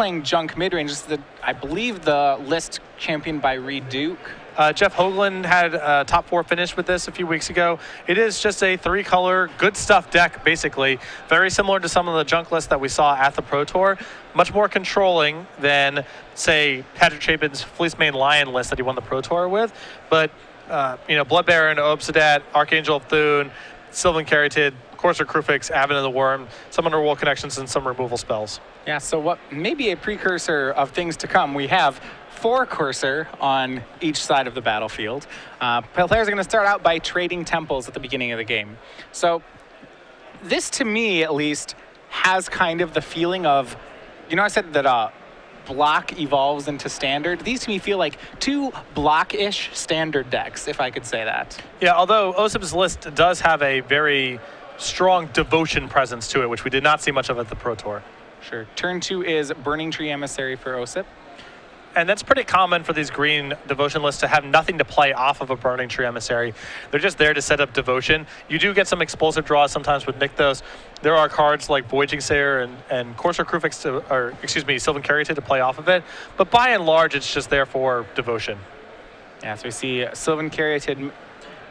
playing junk mid-range. This is, I believe, the list championed by Reed Duke. Jeff Hoagland had a top 4 finish with this a few weeks ago. It is just a 3-color, good stuff deck, basically. Very similar to some of the junk lists that we saw at the Pro Tour. Much more controlling than, say, Patrick Chapin's Fleecemane Lion list that he won the Pro Tour with. But, you know, Blood Baron, Obsidat, Archangel of Thune, Sylvan Caryatid, Courser Crufix, Advent of the Worm, some Underworld connections, and some removal spells. Yeah, so what may be a precursor of things to come, we have 4 Courser on each side of the battlefield. Players are going to start out by trading temples at the beginning of the game. So this, to me at least, has kind of the feeling of, you know, I said that block evolves into standard. These to me feel like 2 block-ish standard decks, if I could say that. Yeah, although Osyp's list does have a very strong devotion presence to it, which we did not see much of at the Pro Tour. Sure. Turn 2 is Burning Tree Emissary for Osyp. And that's pretty common for these green devotion lists to have nothing to play off of a Burning Tree Emissary. They're just there to set up devotion. You do get some explosive draws sometimes with Nykthos. There are cards like Voyaging Sayer and Courser Crufix, or excuse me, Sylvan Caryatid to play off of it. But by and large, it's just there for devotion. Yeah, so we see Sylvan Caryatid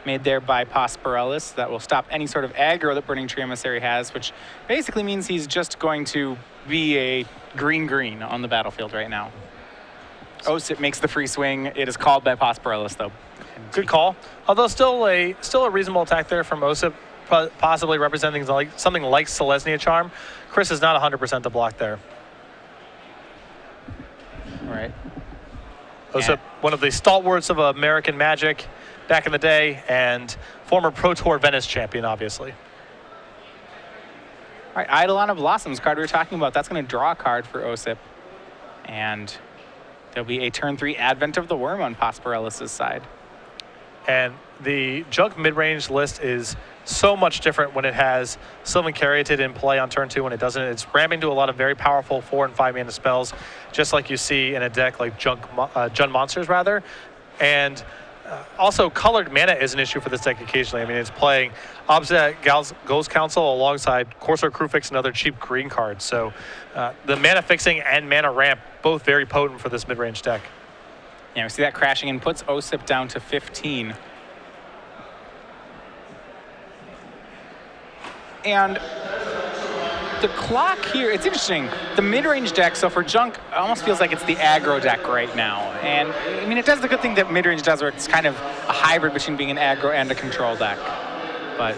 made there by Posporelis that will stop any sort of aggro that Burning Tree Emissary has, which basically means he's just going to be a green-green on the battlefield right now. Osyp makes the free swing. It is called by Posporelis, though. Good call. Although still a reasonable attack there from Osyp, possibly representing something like Selesnya Charm. Chris is not 100% to block there. All right. Osyp, one of the stalwarts of American Magic back in the day, and former Pro Tour Venice champion, obviously. All right, Eidolon of Blossoms, card we were talking about. That's going to draw a card for Osyp. And there'll be a turn 3 Advent of the Worm on Posporelis' side. And the junk mid-range list is so much different when it has Sylvan Caryatid in play on turn 2 when it doesn't. It's ramming to a lot of very powerful 4 and 5 mana spells, just like you see in a deck like Jund Monsters, rather. And also, colored mana is an issue for this deck occasionally. I mean, it's playing Obsidian Ghost Council alongside Courser Crufix and other cheap green cards. So the mana fixing and mana ramp, both very potent for this mid-range deck. Yeah, we see that crashing and puts Osyp down to 15. And the clock here, it's interesting. The mid-range deck, so for junk, it almost feels like it's the aggro deck right now. And I mean, it does the good thing that mid-range does, where it's kind of a hybrid between being an aggro and a control deck. But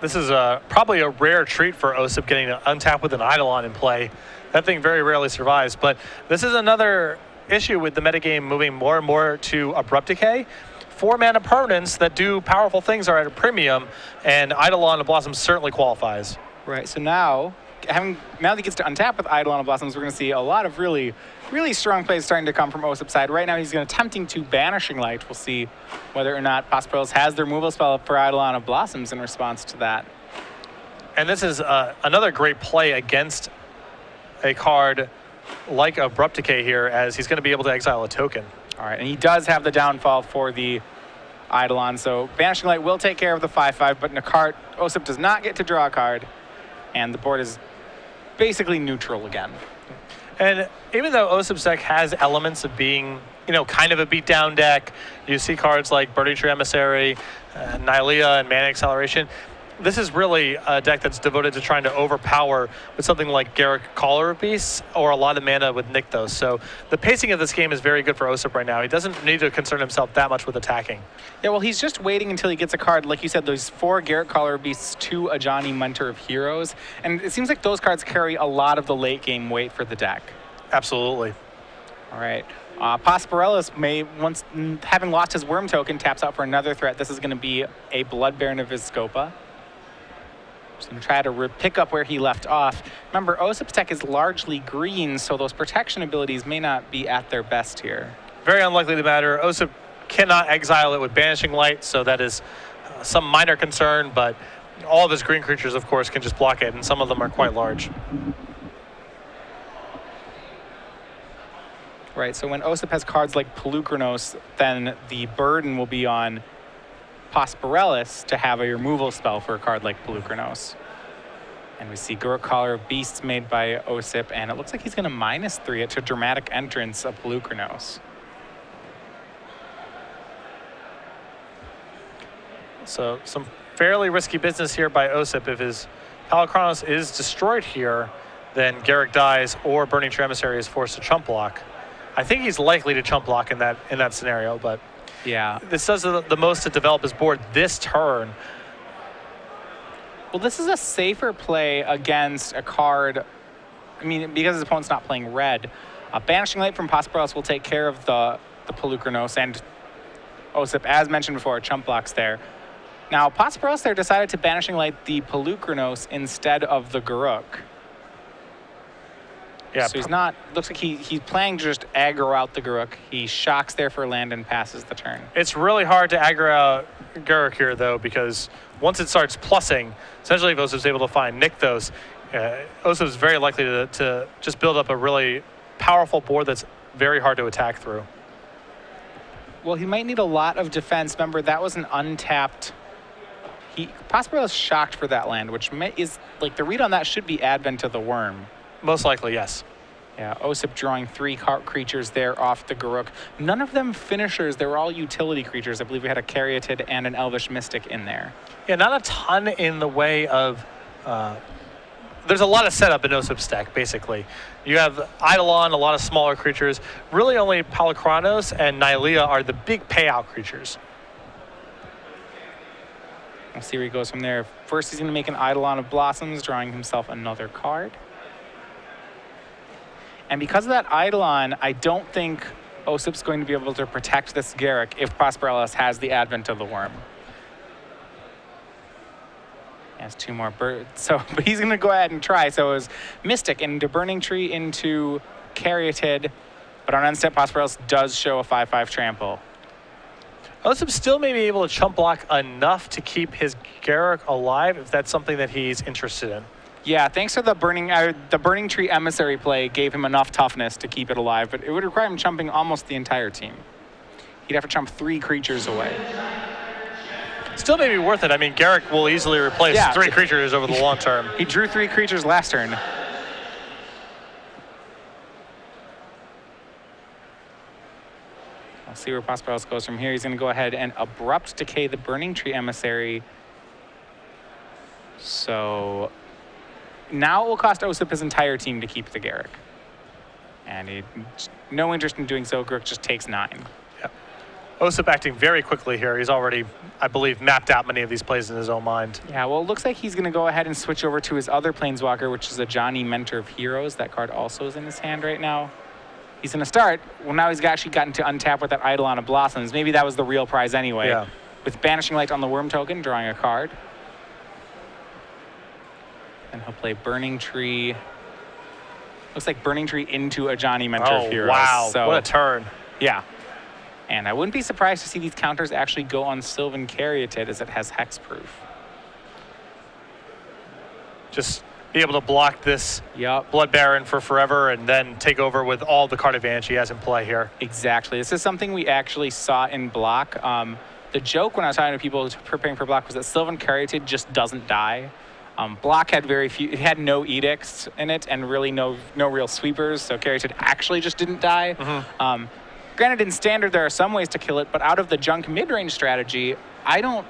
this is probably a rare treat for Osyp getting to untap with an Eidolon in play. That thing very rarely survives. But this is another issue with the metagame moving more and more to Abrupt Decay. 4 mana permanents that do powerful things are at a premium, and Eidolon of Blossoms certainly qualifies. Right, so now that he gets to untap with Eidolon of Blossoms, we're going to see a lot of really strong plays starting to come from Osyp's side. Right now, he's going to attempting to Banishing Light. We'll see whether or not Posporelis has the removal spell for Eidolon of Blossoms in response to that. And this is another great play against a card like Abrupt Decay here, as he's going to be able to exile a token. All right, and he does have the downfall for the Eidolon, so Banishing Light will take care of the 5/5, but Osyp does not get to draw a card, and the board is basically neutral again. And even though Osyp's deck has elements of being, you know, kind of a beatdown deck, you see cards like Burning Tree Emissary, Nylea, and Mana Acceleration. This is really a deck that's devoted to trying to overpower with something like Garruk, Caller of Beasts, or a lot of mana with Nykthos. So the pacing of this game is very good for Osyp right now. He doesn't need to concern himself that much with attacking. Yeah, well, he's just waiting until he gets a card. Like you said, those 4 Garruk, Caller of Beasts, 2 Ajani, Mentor of Heroes. And it seems like those cards carry a lot of the late game weight for the deck. Absolutely. All right. Posporelis may, once having lost his Worm token, taps out for another threat. This is going to be a Blood Baron of Vizkopa. Just going to try to pick up where he left off. Remember, Osyp's deck is largely green, so those protection abilities may not be at their best here. Very unlikely to matter. Osyp cannot exile it with Banishing Light, so that is some minor concern, but all of his green creatures, of course, can just block it, and some of them are quite large. Right, so when Osyp has cards like Pelukranos, then the burden will be on Posporelis to have a removal spell for a card like Pelukranos. And we see Guruk Collar of Beasts made by Osyp, and it looks like he's going to -3 it to Dramatic Entrance of Pelukrinos. So some fairly risky business here by Osyp. If his Pelukrinos is destroyed here, then Garrick dies or Burning Tree Emissary is forced to chump block. I think he's likely to chump block in that scenario, but yeah, this does the most to develop his board this turn. Well, this is a safer play against a card. I mean, because his opponent's not playing red. Banishing Light from Posporelis will take care of the Pelukrinos, and Osyp, as mentioned before, chump blocks there. Now, Posporelis there decided to Banishing Light the Pelukrinos instead of the Guruk. Yeah, so he's not, looks like he's playing to just aggro out the Guruk. He shocks there for land and passes the turn. It's really hard to aggro out Guruk here, though, because once it starts plussing, essentially if Osip's able to find Nykthos, Osip's very likely to just build up a really powerful board that's very hard to attack through. Well, he might need a lot of defense. Remember, that was an untapped... Posporelis shocked for that land, which is, like, the read on that should be Advent of the Worm. Most likely, yes. Yeah, Osyp drawing 3 creatures there off the Guruk. None of them finishers. They were all utility creatures. I believe we had a Caryatid and an Elvish Mystic in there. Yeah, not a ton in the way of... there's a lot of setup in Osyp's deck, basically. You have Eidolon, a lot of smaller creatures. Really only Pelukrinos and Nylea are the big payout creatures. We'll see where he goes from there. First, he's going to make an Eidolon of Blossoms, drawing himself another card. And because of that Eidolon, I don't think Osyp's going to be able to protect this Garrick if Posporelis has the Advent of the Worm. He has 2 more birds. But he's going to go ahead and try. So it was Mystic into Burning Tree into Caryatid. But on unstep, Posporelis does show a 5/5 trample. Osyp still may be able to chump block enough to keep his Garrick alive if that's something that he's interested in. Yeah, thanks to the Burning Tree Emissary play gave him enough toughness to keep it alive, but it would require him chumping almost the entire team. He'd have to chump 3 creatures away. Still may be worth it. I mean, Garrick will easily replace 3 creatures over the long term. He drew 3 creatures last turn. I'll see where Posporelis goes from here. He's going to go ahead and Abrupt Decay the Burning Tree Emissary. So... now it will cost Osyp his entire team to keep the Garrick. And no interest in doing so. Guruk just takes 9. Yeah. Osyp acting very quickly here. He's already, I believe, mapped out many of these plays in his own mind. Yeah, well, it looks like he's going to go ahead and switch over to his other Planeswalker, which is a Ajani Mentor of Heroes. That card also is in his hand right now. He's going to start. Well, now he's actually gotten to untap with that Eidolon of Blossoms. Maybe that was the real prize anyway. Yeah. With Banishing Light on the Worm token, drawing a card. And he'll play Burning Tree. Looks like Burning Tree into a Ajani Mentor of Heroes. Wow, so, what a turn. Yeah. And I wouldn't be surprised to see these counters actually go on Sylvan Caryatid as it has hexproof. Just be able to block this Blood Baron for forever and then take over with all the card advantage he has in play here. Exactly. This is something we actually saw in Block. The joke when I was talking to people preparing for Block was that Sylvan Caryatid just doesn't die. Block had very few, it had no edicts in it and really no real sweepers, so Caryatid actually just didn't die. Mm-hmm. Granted, in Standard there are some ways to kill it, but out of the junk mid-range strategy, I don't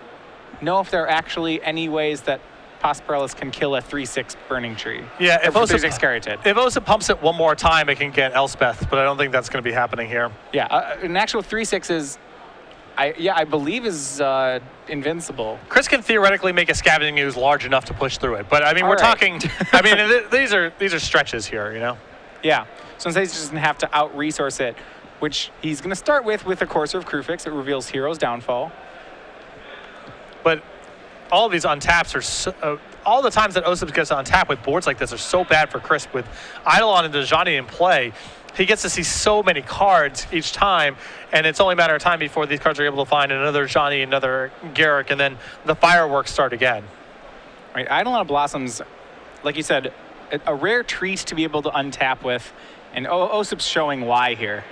know if there are actually any ways that Posporelis can kill a 3/6 Burning Tree. Yeah, if Osyp pumps it one more time, it can get Elspeth, but I don't think that's going to be happening here. Yeah, an actual 3/6 is, I believe is invincible. Chris can theoretically make a Scavenging Ooze large enough to push through it, but I mean, we're talking. I mean, these are stretches here, you know. Yeah, so instead he's just gonna have to out-resource it, which he's gonna start with a Courser of Krufix. It reveals Hero's Downfall. But all of these untaps are so, all the times that Osyp gets on tap with boards like this are so bad for Chris. With Eidolon and Ajani in play, he gets to see so many cards each time, and it's only a matter of time before these cards are able to find another Ajani, another Garrick, and then the fireworks start again. Right, Eidolon of Blossoms, like you said, a rare treat to be able to untap with, and Osyp's showing why here.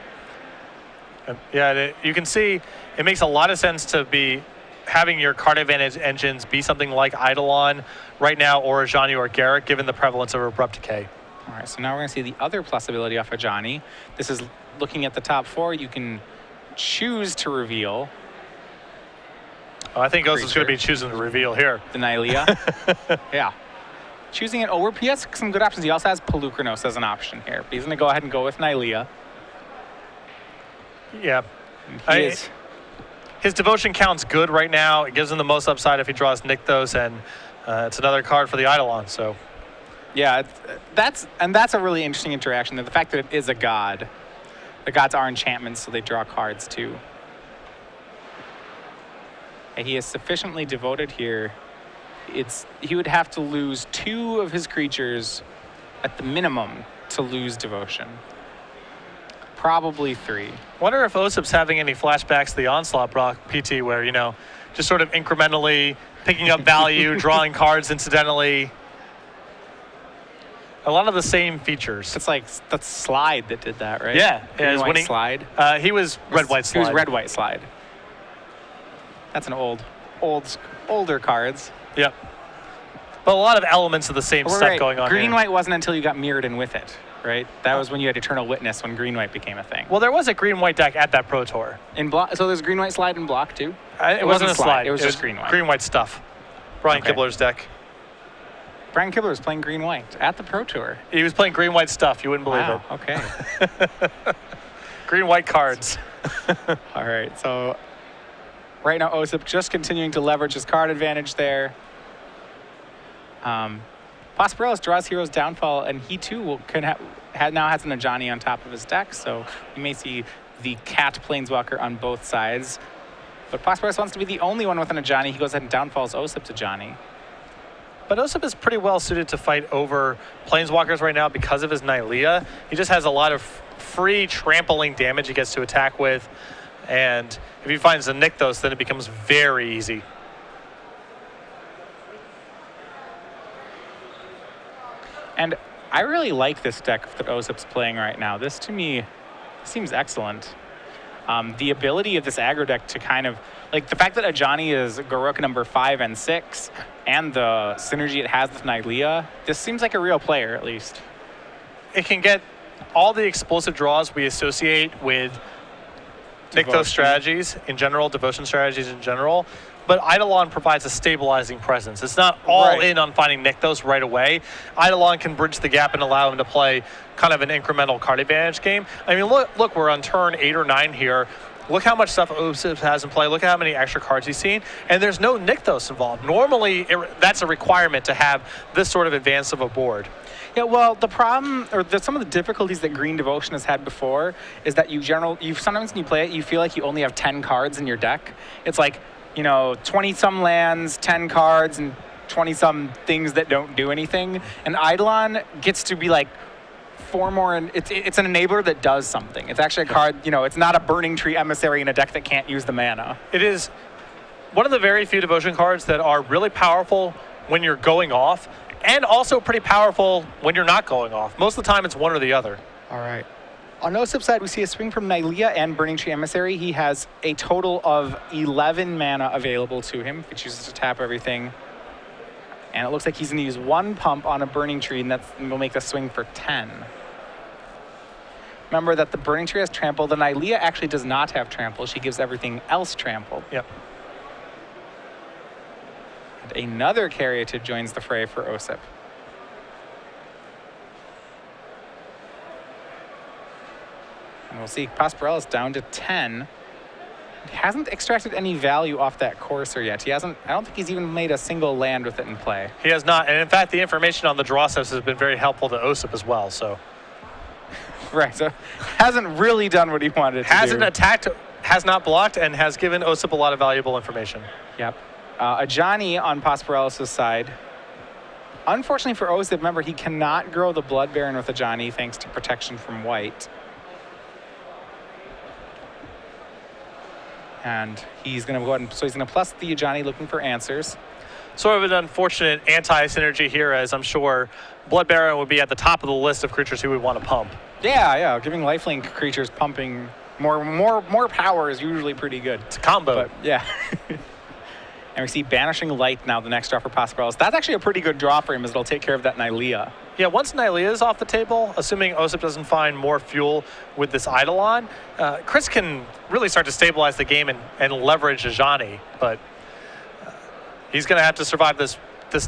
Yeah, you can see it makes a lot of sense to be having your card advantage engines be something like Eidolon right now, or Ajani or Garrett, given the prevalence of Abrupt Decay. All right, so now we're going to see the other plus ability off of Ajani. This is looking at the top 4. You can choose to reveal. Oh, I think Osip's going to be choosing to reveal here. The Nylea. Yeah. Choosing it. Oh, he has some good options. He also has Pelucranos as an option here. But he's going to go ahead and go with Nylea. Yeah. His devotion count's good right now. It gives him the most upside if he draws Nykthos, and it's another card for the Eidolon. So, yeah, that's a really interesting interaction. The fact that it is a god. The gods are enchantments, so they draw cards too. And he is sufficiently devoted here. He would have to lose 2 of his creatures at the minimum to lose devotion. Probably 3. Wonder if Osyp's having any flashbacks to the Onslaught Brock PT, where, you know, just sort of incrementally picking up value, drawing cards incidentally. A lot of the same features. It's like that's Slide that did that, right? Yeah. Green, white Slide. He was Red, White Slide. He was Red, White Slide. That's an older cards. Yep. But a lot of elements of the same stuff going on Green, here. White wasn't until you got mirrored in with it, right? That was when you had Eternal Witness, when Green, White became a thing. Well, there was a Green, White deck at that Pro Tour. In block, so there's Green, White Slide in block too? It wasn't a slide. It was just Green, White. Green, White stuff. Brian Kibler's deck. Brian Kibler was playing Green, White at the Pro Tour. He was playing Green, White stuff. You wouldn't believe it. Okay. Green, White cards. All right, so right now Osyp just continuing to leverage his card advantage there. Posporelis draws Hero's Downfall, and he too now has an Ajani on top of his deck, so you may see the Cat Planeswalker on both sides. But Posporelis wants to be the only one with an Ajani. He goes ahead and downfalls Osyp to Ajani. But Osyp is pretty well suited to fight over Planeswalkers right now because of his Nylea. He just has a lot of free trampling damage he gets to attack with. And if he finds the Nykthos, then it becomes very easy. And I really like this deck that Osyp's playing right now. This, to me, seems excellent. The ability of this aggro deck to kind of, like the fact that Ajani is Garruk number 5 and 6, and the synergy it has with Nylea, this seems like a real player, at least. It can get all the explosive draws we associate with Nykthos strategies in general, devotion strategies in general, but Eidolon provides a stabilizing presence. It's not all in on finding Nykthos right away. Eidolon can bridge the gap and allow him to play kind of an incremental card advantage game. I mean, look, we're on turn 8 or 9 here. Look how much stuff Osyp has in play. Look at how many extra cards he's seen. And there's no Nykthos involved. Normally, that's a requirement to have this sort of advance of a board. Yeah, well, the problem, or some of the difficulties that Green Devotion has had before is that sometimes when you play it, you feel like you only have 10 cards in your deck. It's like, you know, 20-some lands, 10 cards, and 20-some things that don't do anything. And Eidolon gets to be like 4 more, and it's an enabler that does something. It's actually a card, you know, it's not a Burning Tree Emissary in a deck that can't use the mana. It is one of the very few devotion cards that are really powerful when you're going off, and also pretty powerful when you're not going off. Most of the time, it's one or the other. All right. On Osyp's side, we see a swing from Nylea and Burning Tree Emissary. He has a total of 11 mana available to him if he chooses to tap everything. And it looks like he's going to use 1 pump on a Burning Tree, and that will make the swing for 10. Remember that the Burning Tree has trample. The Nylea actually does not have trample. She gives everything else trample. Yep. And another Caryatid joins the fray for Osyp. And we'll see Posporelis down to 10. He hasn't extracted any value off that Courser yet. I don't think he's even made a single land with it in play. He has not. And in fact, the information on the draw steps has been very helpful to Osyp as well, so. Right, so hasn't really done what he wanted to do. Hasn't attacked, has not blocked, and has given Osyp a lot of valuable information. Yep. Ajani on Posporelis' side. Unfortunately for Osyp, remember, he cannot grow the Blood Baron with Ajani thanks to protection from white. And he's going to go ahead and, so he's going to plus the Ajani looking for answers. Sort of an unfortunate anti-synergy here, as I'm sure Blood Baron would be at the top of the list of creatures he would want to pump. Yeah, giving lifelink creatures pumping more power is usually pretty good. It's a combo. But, yeah. And we see Banishing Light now, the next draw for Posporelis. That's actually a pretty good draw for him, as it'll take care of that Nylea. Yeah, once Nylea is off the table, assuming Osyp doesn't find more fuel with this Eidolon, Chris can really start to stabilize the game and leverage Ajani. But he's going to have to survive this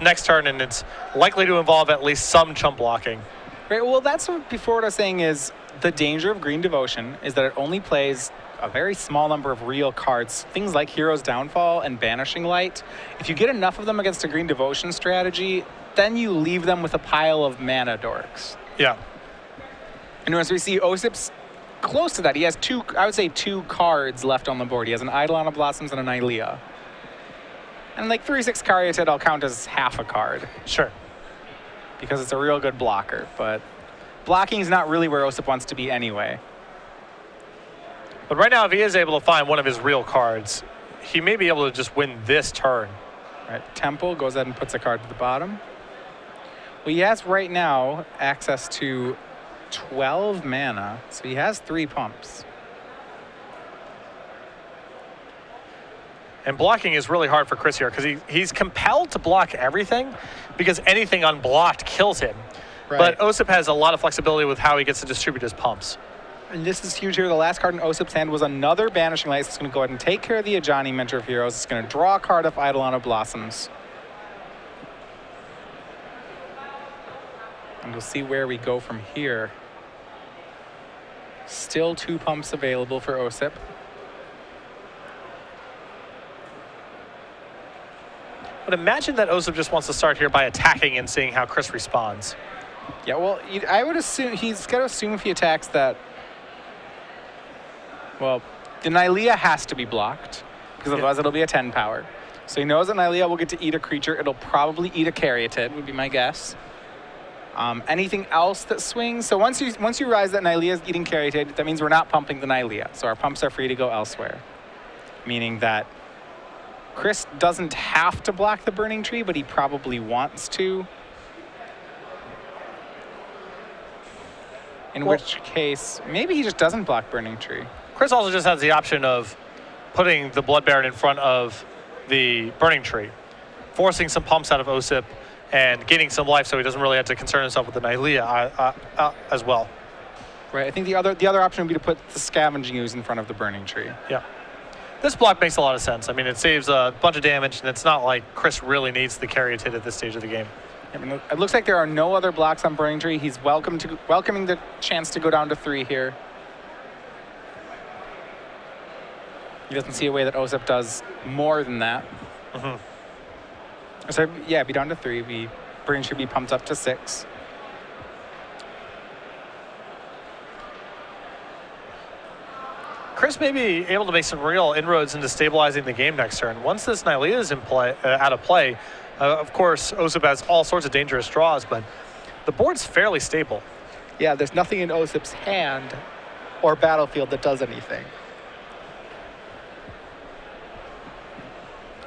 next turn, and it's likely to involve at least some chump blocking. Right, well, that's before what I was saying is the danger of Green Devotion is that it only plays a very small number of real cards, things like Hero's Downfall and Banishing Light. If you get enough of them against a Green Devotion strategy, then you leave them with a pile of mana dorks. Yeah. And as we see, Osyp's close to that. He has two cards left on the board. He has an Eidolon of Blossoms and a Nylea. And like 3/6 Caryatid, I'll count as half a card. Sure. Because it's a real good blocker, but blocking is not really where Osyp wants to be anyway. But right now, if he is able to find one of his real cards, he may be able to just win this turn. Right, Temple goes ahead and puts a card to the bottom. Well, he has right now access to 12 mana, so he has 3 pumps. And blocking is really hard for Chris here because he's compelled to block everything because anything unblocked kills him. Right. But Osyp has a lot of flexibility with how he gets to distribute his pumps. And this is huge here. The last card in Osyp's hand was another Banishing Light. So it's going to go ahead and take care of the Ajani, Mentor of Heroes. It's going to draw a card of Eidolon of Blossoms. And we'll see where we go from here. Still 2 pumps available for Osyp. But imagine that Osyp just wants to start here by attacking and seeing how Chris responds. Yeah, well, I would assume he's got to assume if he attacks that. Well, the Nylea has to be blocked because otherwise it'll be a 10 power. So he knows that Nylea will get to eat a creature. It'll probably eat a Caryatid, would be my guess. Anything else that swings? So once you realize that Nylea is eating Caryatid, that means we're not pumping the Nylea. So our pumps are free to go elsewhere, meaning that Chris doesn't have to block the Burning Tree, but he probably wants to. In which case, maybe he just doesn't block Burning Tree. Chris also just has the option of putting the Blood Baron in front of the Burning Tree, forcing some pumps out of Osyp and gaining some life so he doesn't really have to concern himself with the Nylea as well. Right, I think the other option would be to put the Scavenging Ooze in front of the Burning Tree. Yeah. This block makes a lot of sense. I mean, it saves a bunch of damage, and it's not like Chris really needs the Caryatid at this stage of the game. I mean, it looks like there are no other blocks on Burning Tree. He's welcoming the chance to go down to 3 here. He doesn't see a way that Osyp does more than that. So yeah, be down to 3. Burning should be pumped up to 6. Chris may be able to make some real inroads into stabilizing the game next turn. Once this Nylea is out of play, of course, Osyp has all sorts of dangerous draws, but the board's fairly stable. Yeah, there's nothing in Osyp's hand or battlefield that does anything.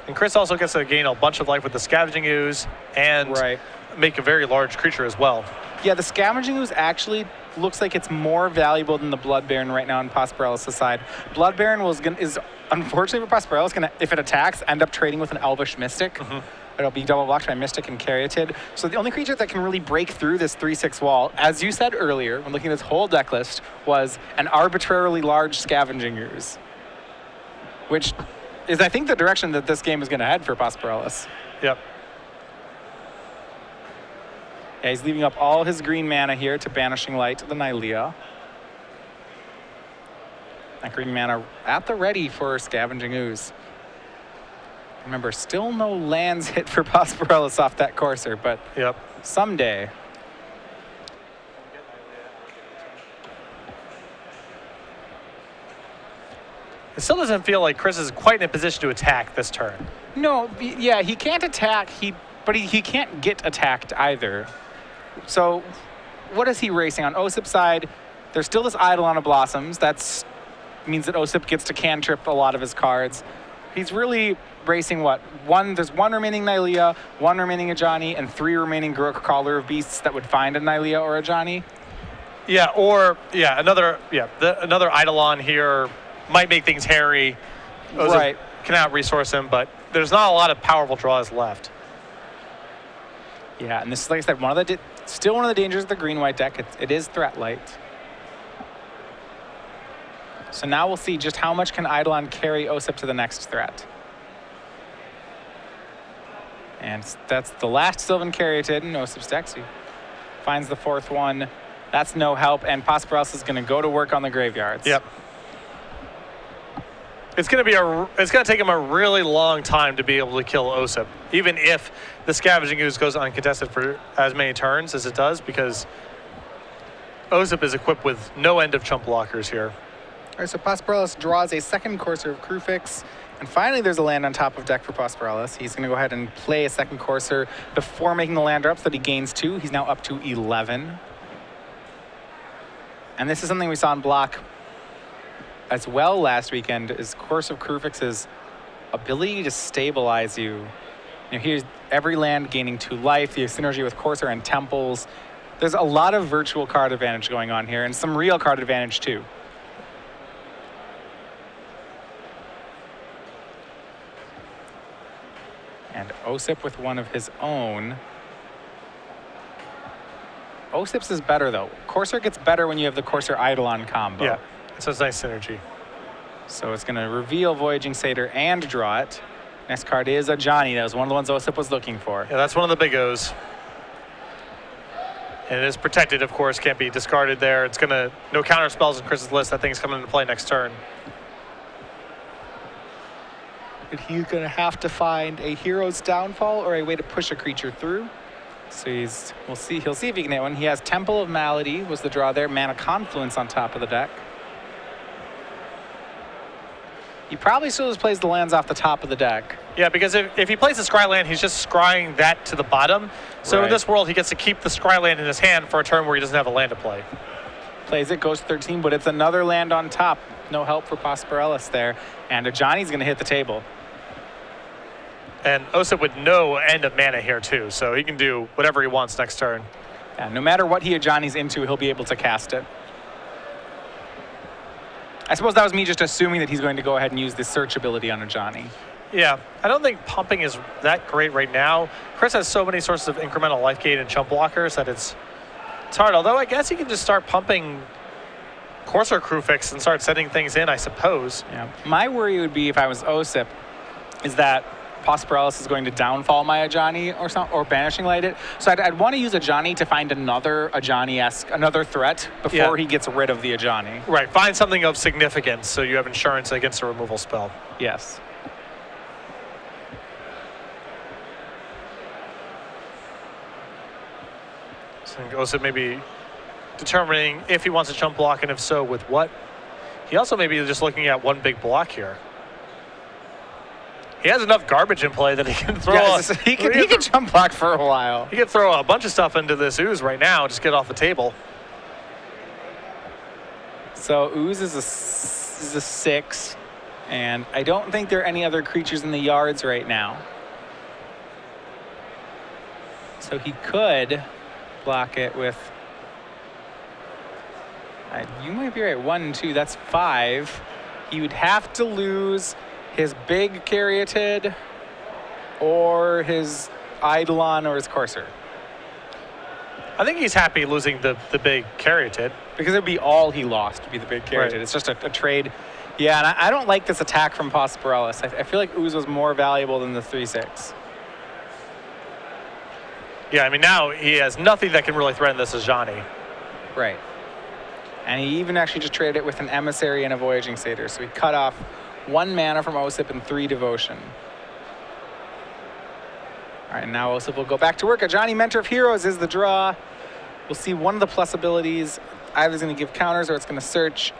And Chris also gets to gain a bunch of life with the Scavenging Ooze and make a very large creature as well. Yeah, the Scavenging Ooze actually looks like it's more valuable than the Blood Baron right now on Posporelis' side. Blood Baron is unfortunately for Posporelis, gonna, if it attacks, end up trading with an Elvish Mystic. It'll be double blocked by Mystic and Caryatid. So the only creature that can really break through this 3/6 wall, as you said earlier, when looking at this whole deck list, was an arbitrarily large Scavenging Ooze, which is, I think, the direction that this game is going to head for Posporelis. Yep. Yeah, he's leaving up all his green mana here to Banishing Light the Nylea. That green mana at the ready for Scavenging Ooze. Remember, still no lands hit for Posporelis off that Courser, but someday. It still doesn't feel like Chris is quite in a position to attack this turn. No, yeah, he can't attack, but he can't get attacked either. So what is he racing on? Osyp's side, there's still this Eidolon of Blossoms. That means that Osyp gets to cantrip a lot of his cards. He's really racing what? There's 1 remaining Nylea, 1 remaining Ajani, and 3 remaining Caller of Beasts that would find a Nylea or Ajani. Yeah, or another Eidolon here might make things hairy. Osyp cannot resource him, but there's not a lot of powerful draws left. Yeah, and this is, like I said, still one of the dangers of the green-white deck. It is threat light. So now we'll see just how much can Eidolon carry Osyp to the next threat. And that's the last Sylvan Caryatid in Osyp's deck. So he finds the fourth one. That's no help, and Posporelis is going to go to work on the graveyards. Yep. It's going to take him a really long time to be able to kill Osyp, even if the Scavenging Ooze goes uncontested for as many turns as it does, because Osyp is equipped with no end of chump blockers here. All right, so Posporelis draws a second Courser of Crufix, and finally there's a land on top of deck for Posporelis. He's going to go ahead and play a second Courser before making the land drop so that he gains 2. He's now up to 11. And this is something we saw in block as well last weekend, is Course of Crufix's ability to stabilize you. Here's every land gaining 2 life, the synergy with Courser and Temples. There's a lot of virtual card advantage going on here, and some real card advantage too. And Osyp with one of his own. Osyp's is better though. Courser gets better when you have the Courser Eidolon combo. Yeah. So it's nice synergy. So it's going to reveal Voyaging Satyr and draw it. Next card is a Johnny. That was one of the ones Osyp was looking for. Yeah, that's one of the big O's. And it is protected, of course, can't be discarded there. It's going to, no counter spells in Chris's list. That thing's coming into play next turn. But he's going to have to find a Hero's Downfall or a way to push a creature through. So we'll see. He'll see if he can hit one. He has Temple of Malady was the draw there. Mana Confluence on top of the deck. He probably still just plays the lands off the top of the deck. Yeah, because if he plays the Scry land, he's just scrying that to the bottom. So in this world, he gets to keep the Scry land in his hand for a turn where he doesn't have a land to play. Plays it, goes 13, but it's another land on top. No help for Posporelis there. And Johnny's going to hit the table. And Osyp with no end of mana here too, so he can do whatever he wants next turn. Yeah, no matter what Johnny's into, he'll be able to cast it. I suppose that was me just assuming that he's going to go ahead and use this search ability on a Johnny. Yeah, I don't think pumping is that great right now. Chris has so many sources of incremental life gain and chump blockers that it's hard. Although I guess he can just start pumping Courser Crufix and start setting things in, I suppose. Yeah. My worry would be if I was Osyp is that Posporelis is going to downfall my Ajani or Banishing Light it. So I'd want to use Ajani to find another Ajani-esque, another threat before he gets rid of the Ajani. Right, find something of significance so you have insurance against a removal spell. Yes. So Osyp maybe determining if he wants to chump block and if so, with what. He also may be just looking at one big block here. He has enough garbage in play that he can throw. He can chump block for a while. He can throw a bunch of stuff into this Ooze right now, just get off the table. So Ooze is a 6, and I don't think there are any other creatures in the yards right now. So he could block it with. You might be right. 1 and 2. That's 5. He would have to lose his big Caryatid or his Eidolon or his Courser. I think he's happy losing the big Caryatid. Because it would be all he lost to be the big Caryatid. Right. It's just a trade. Yeah, and I don't like this attack from Posporelis. I feel like Ooze was more valuable than the 3/6. Yeah, I mean, now he has nothing that can really threaten this Ajani. Right. And he even actually just traded it with an Emissary and a Voyaging Satyr. So he cut off 1 mana from Osyp and 3 devotion. All right, now Osyp will go back to work. Ajani, Mentor of Heroes is the draw. We'll see one of the plus abilities. Either it's going to give counters or it's going to search.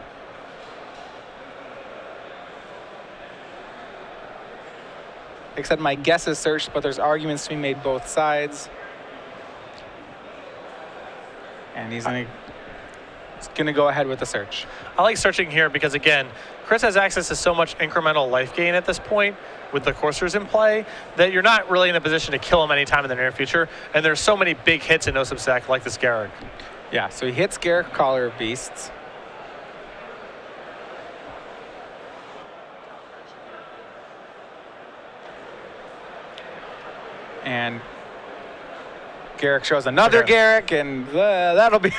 Like I said, my guess is searched, but there's arguments to be made both sides. And he's going to go ahead with the search. I like searching here because, again, Chris has access to so much incremental life gain at this point with the Coursers in play that you're not really in a position to kill him anytime in the near future. And there's so many big hits in Osyp's deck, like this Garruk. Yeah, so he hits Garruk, Caller of Beasts. And Garrick shows another Garrick, and that'll be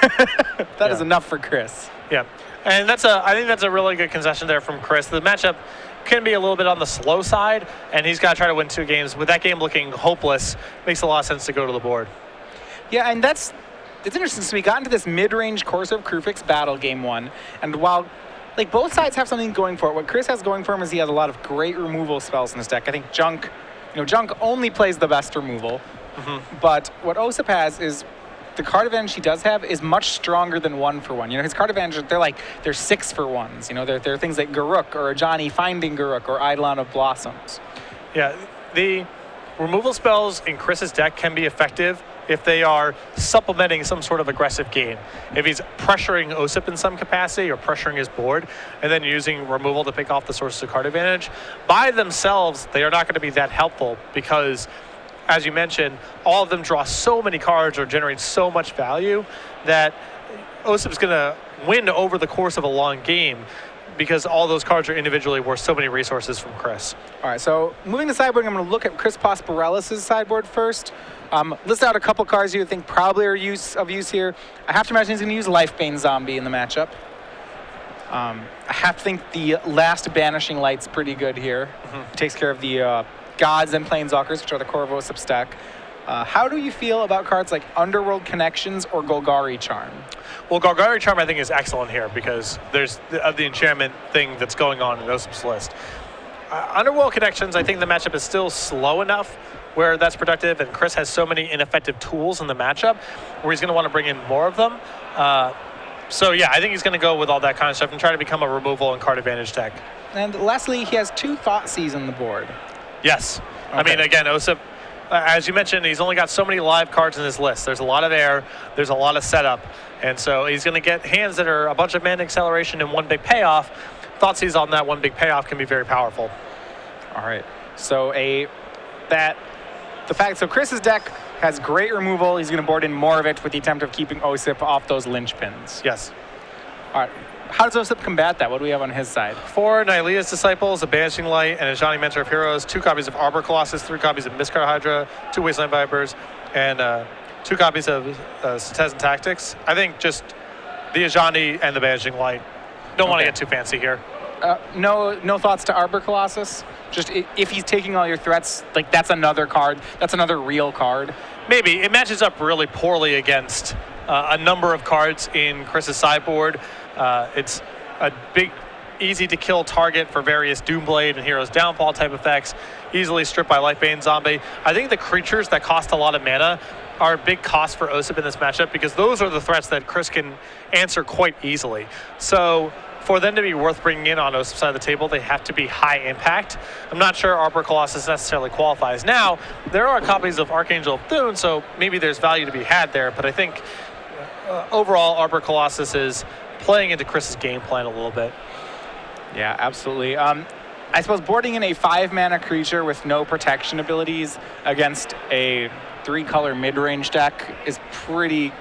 that is enough for Chris. Yeah, and I think that's a really good concession there from Chris. The matchup can be a little bit on the slow side, and he's got to try to win 2 games. With that game looking hopeless, makes a lot of sense to go to the board. Yeah, and it's interesting. So we got into this mid-range Corsair of Krufix battle game 1, and while like both sides have something going for it, what Chris has going for him is he has a lot of great removal spells in his deck. I think Junk, Junk only plays the best removal. But what Osyp has is the card advantage he does have is much stronger than 1-for-1. His card advantage, they're 6-for-1s. They're things like Garruk or Ajani finding Garruk or Eidolon of Blossoms. Yeah, the removal spells in Chris's deck can be effective if they are supplementing some sort of aggressive game. If he's pressuring Osyp in some capacity or pressuring his board and then using removal to pick off the sources of card advantage, by themselves, they are not going to be that helpful because, as you mentioned, all of them draw so many cards or generate so much value that Osyp's going to win over the course of a long game because all those cards are individually worth so many resources from Chris. All right, so moving to sideboard, I'm going to look at Chris Posporelis' sideboard first. List out a couple cards you think probably are of use here. I have to imagine he's going to use Lifebane Zombie in the matchup. I have to think the last Banishing Light's pretty good here. Takes care of the Gods and Planeswalkers, which are the core of Osyp's deck. How do you feel about cards like Underworld Connections or Golgari Charm? Well, Golgari Charm I think is excellent here because there's the enchantment thing that's going on in Osyp's list. Underworld Connections, I think the matchup is still slow enough where that's productive, and Chris has so many ineffective tools in the matchup where he's going to want to bring in more of them. So yeah, I think he's going to go with all that kind of stuff and try to become a removal and card advantage deck. And lastly, he has 2 Thoughtseize on the board. Yes. Okay. I mean, again, Osyp, as you mentioned, he's only got so many live cards in his list. There's a lot of air. There's a lot of setup. And so he's going to get hands that are a bunch of mana acceleration and one big payoff. Thoughtseize on that one big payoff can be very powerful. All right. So so Chris's deck has great removal. He's going to board in more of it with the attempt of keeping Osyp off those linchpins. Yes. All right. How does Osyp combat that? What do we have on his side? 4 Nylea's Disciples, a Banishing Light, and a Ajani Mentor of Heroes, 2 copies of Arbor Colossus, 3 copies of Mistcard Hydra, 2 Wasteland Vipers, and 2 copies of Citizen Tactics. I think just the Ajani and the Banishing Light. Don't want to get too fancy here. No thoughts to Arbor Colossus? Just if he's taking all your threats, that's another card. That's another real card. Maybe. It matches up really poorly against a number of cards in Chris's sideboard. It's a big, easy-to-kill target for various Doomblade and Hero's Downfall type effects, easily stripped by Lifebane Zombie. I think the creatures that cost a lot of mana are a big cost for Osyp in this matchup because those are the threats that Chris can answer quite easily. So for them to be worth bringing in on Osip's side of the table, they have to be high impact. I'm not sure Arbor Colossus necessarily qualifies. Now, there are copies of Archangel of Thune, so maybe there's value to be had there, but I think overall Arbor Colossus is playing into Chris's game plan a little bit. Yeah, absolutely. I suppose boarding in a 5-mana creature with no protection abilities against a 3-color mid-range deck is pretty...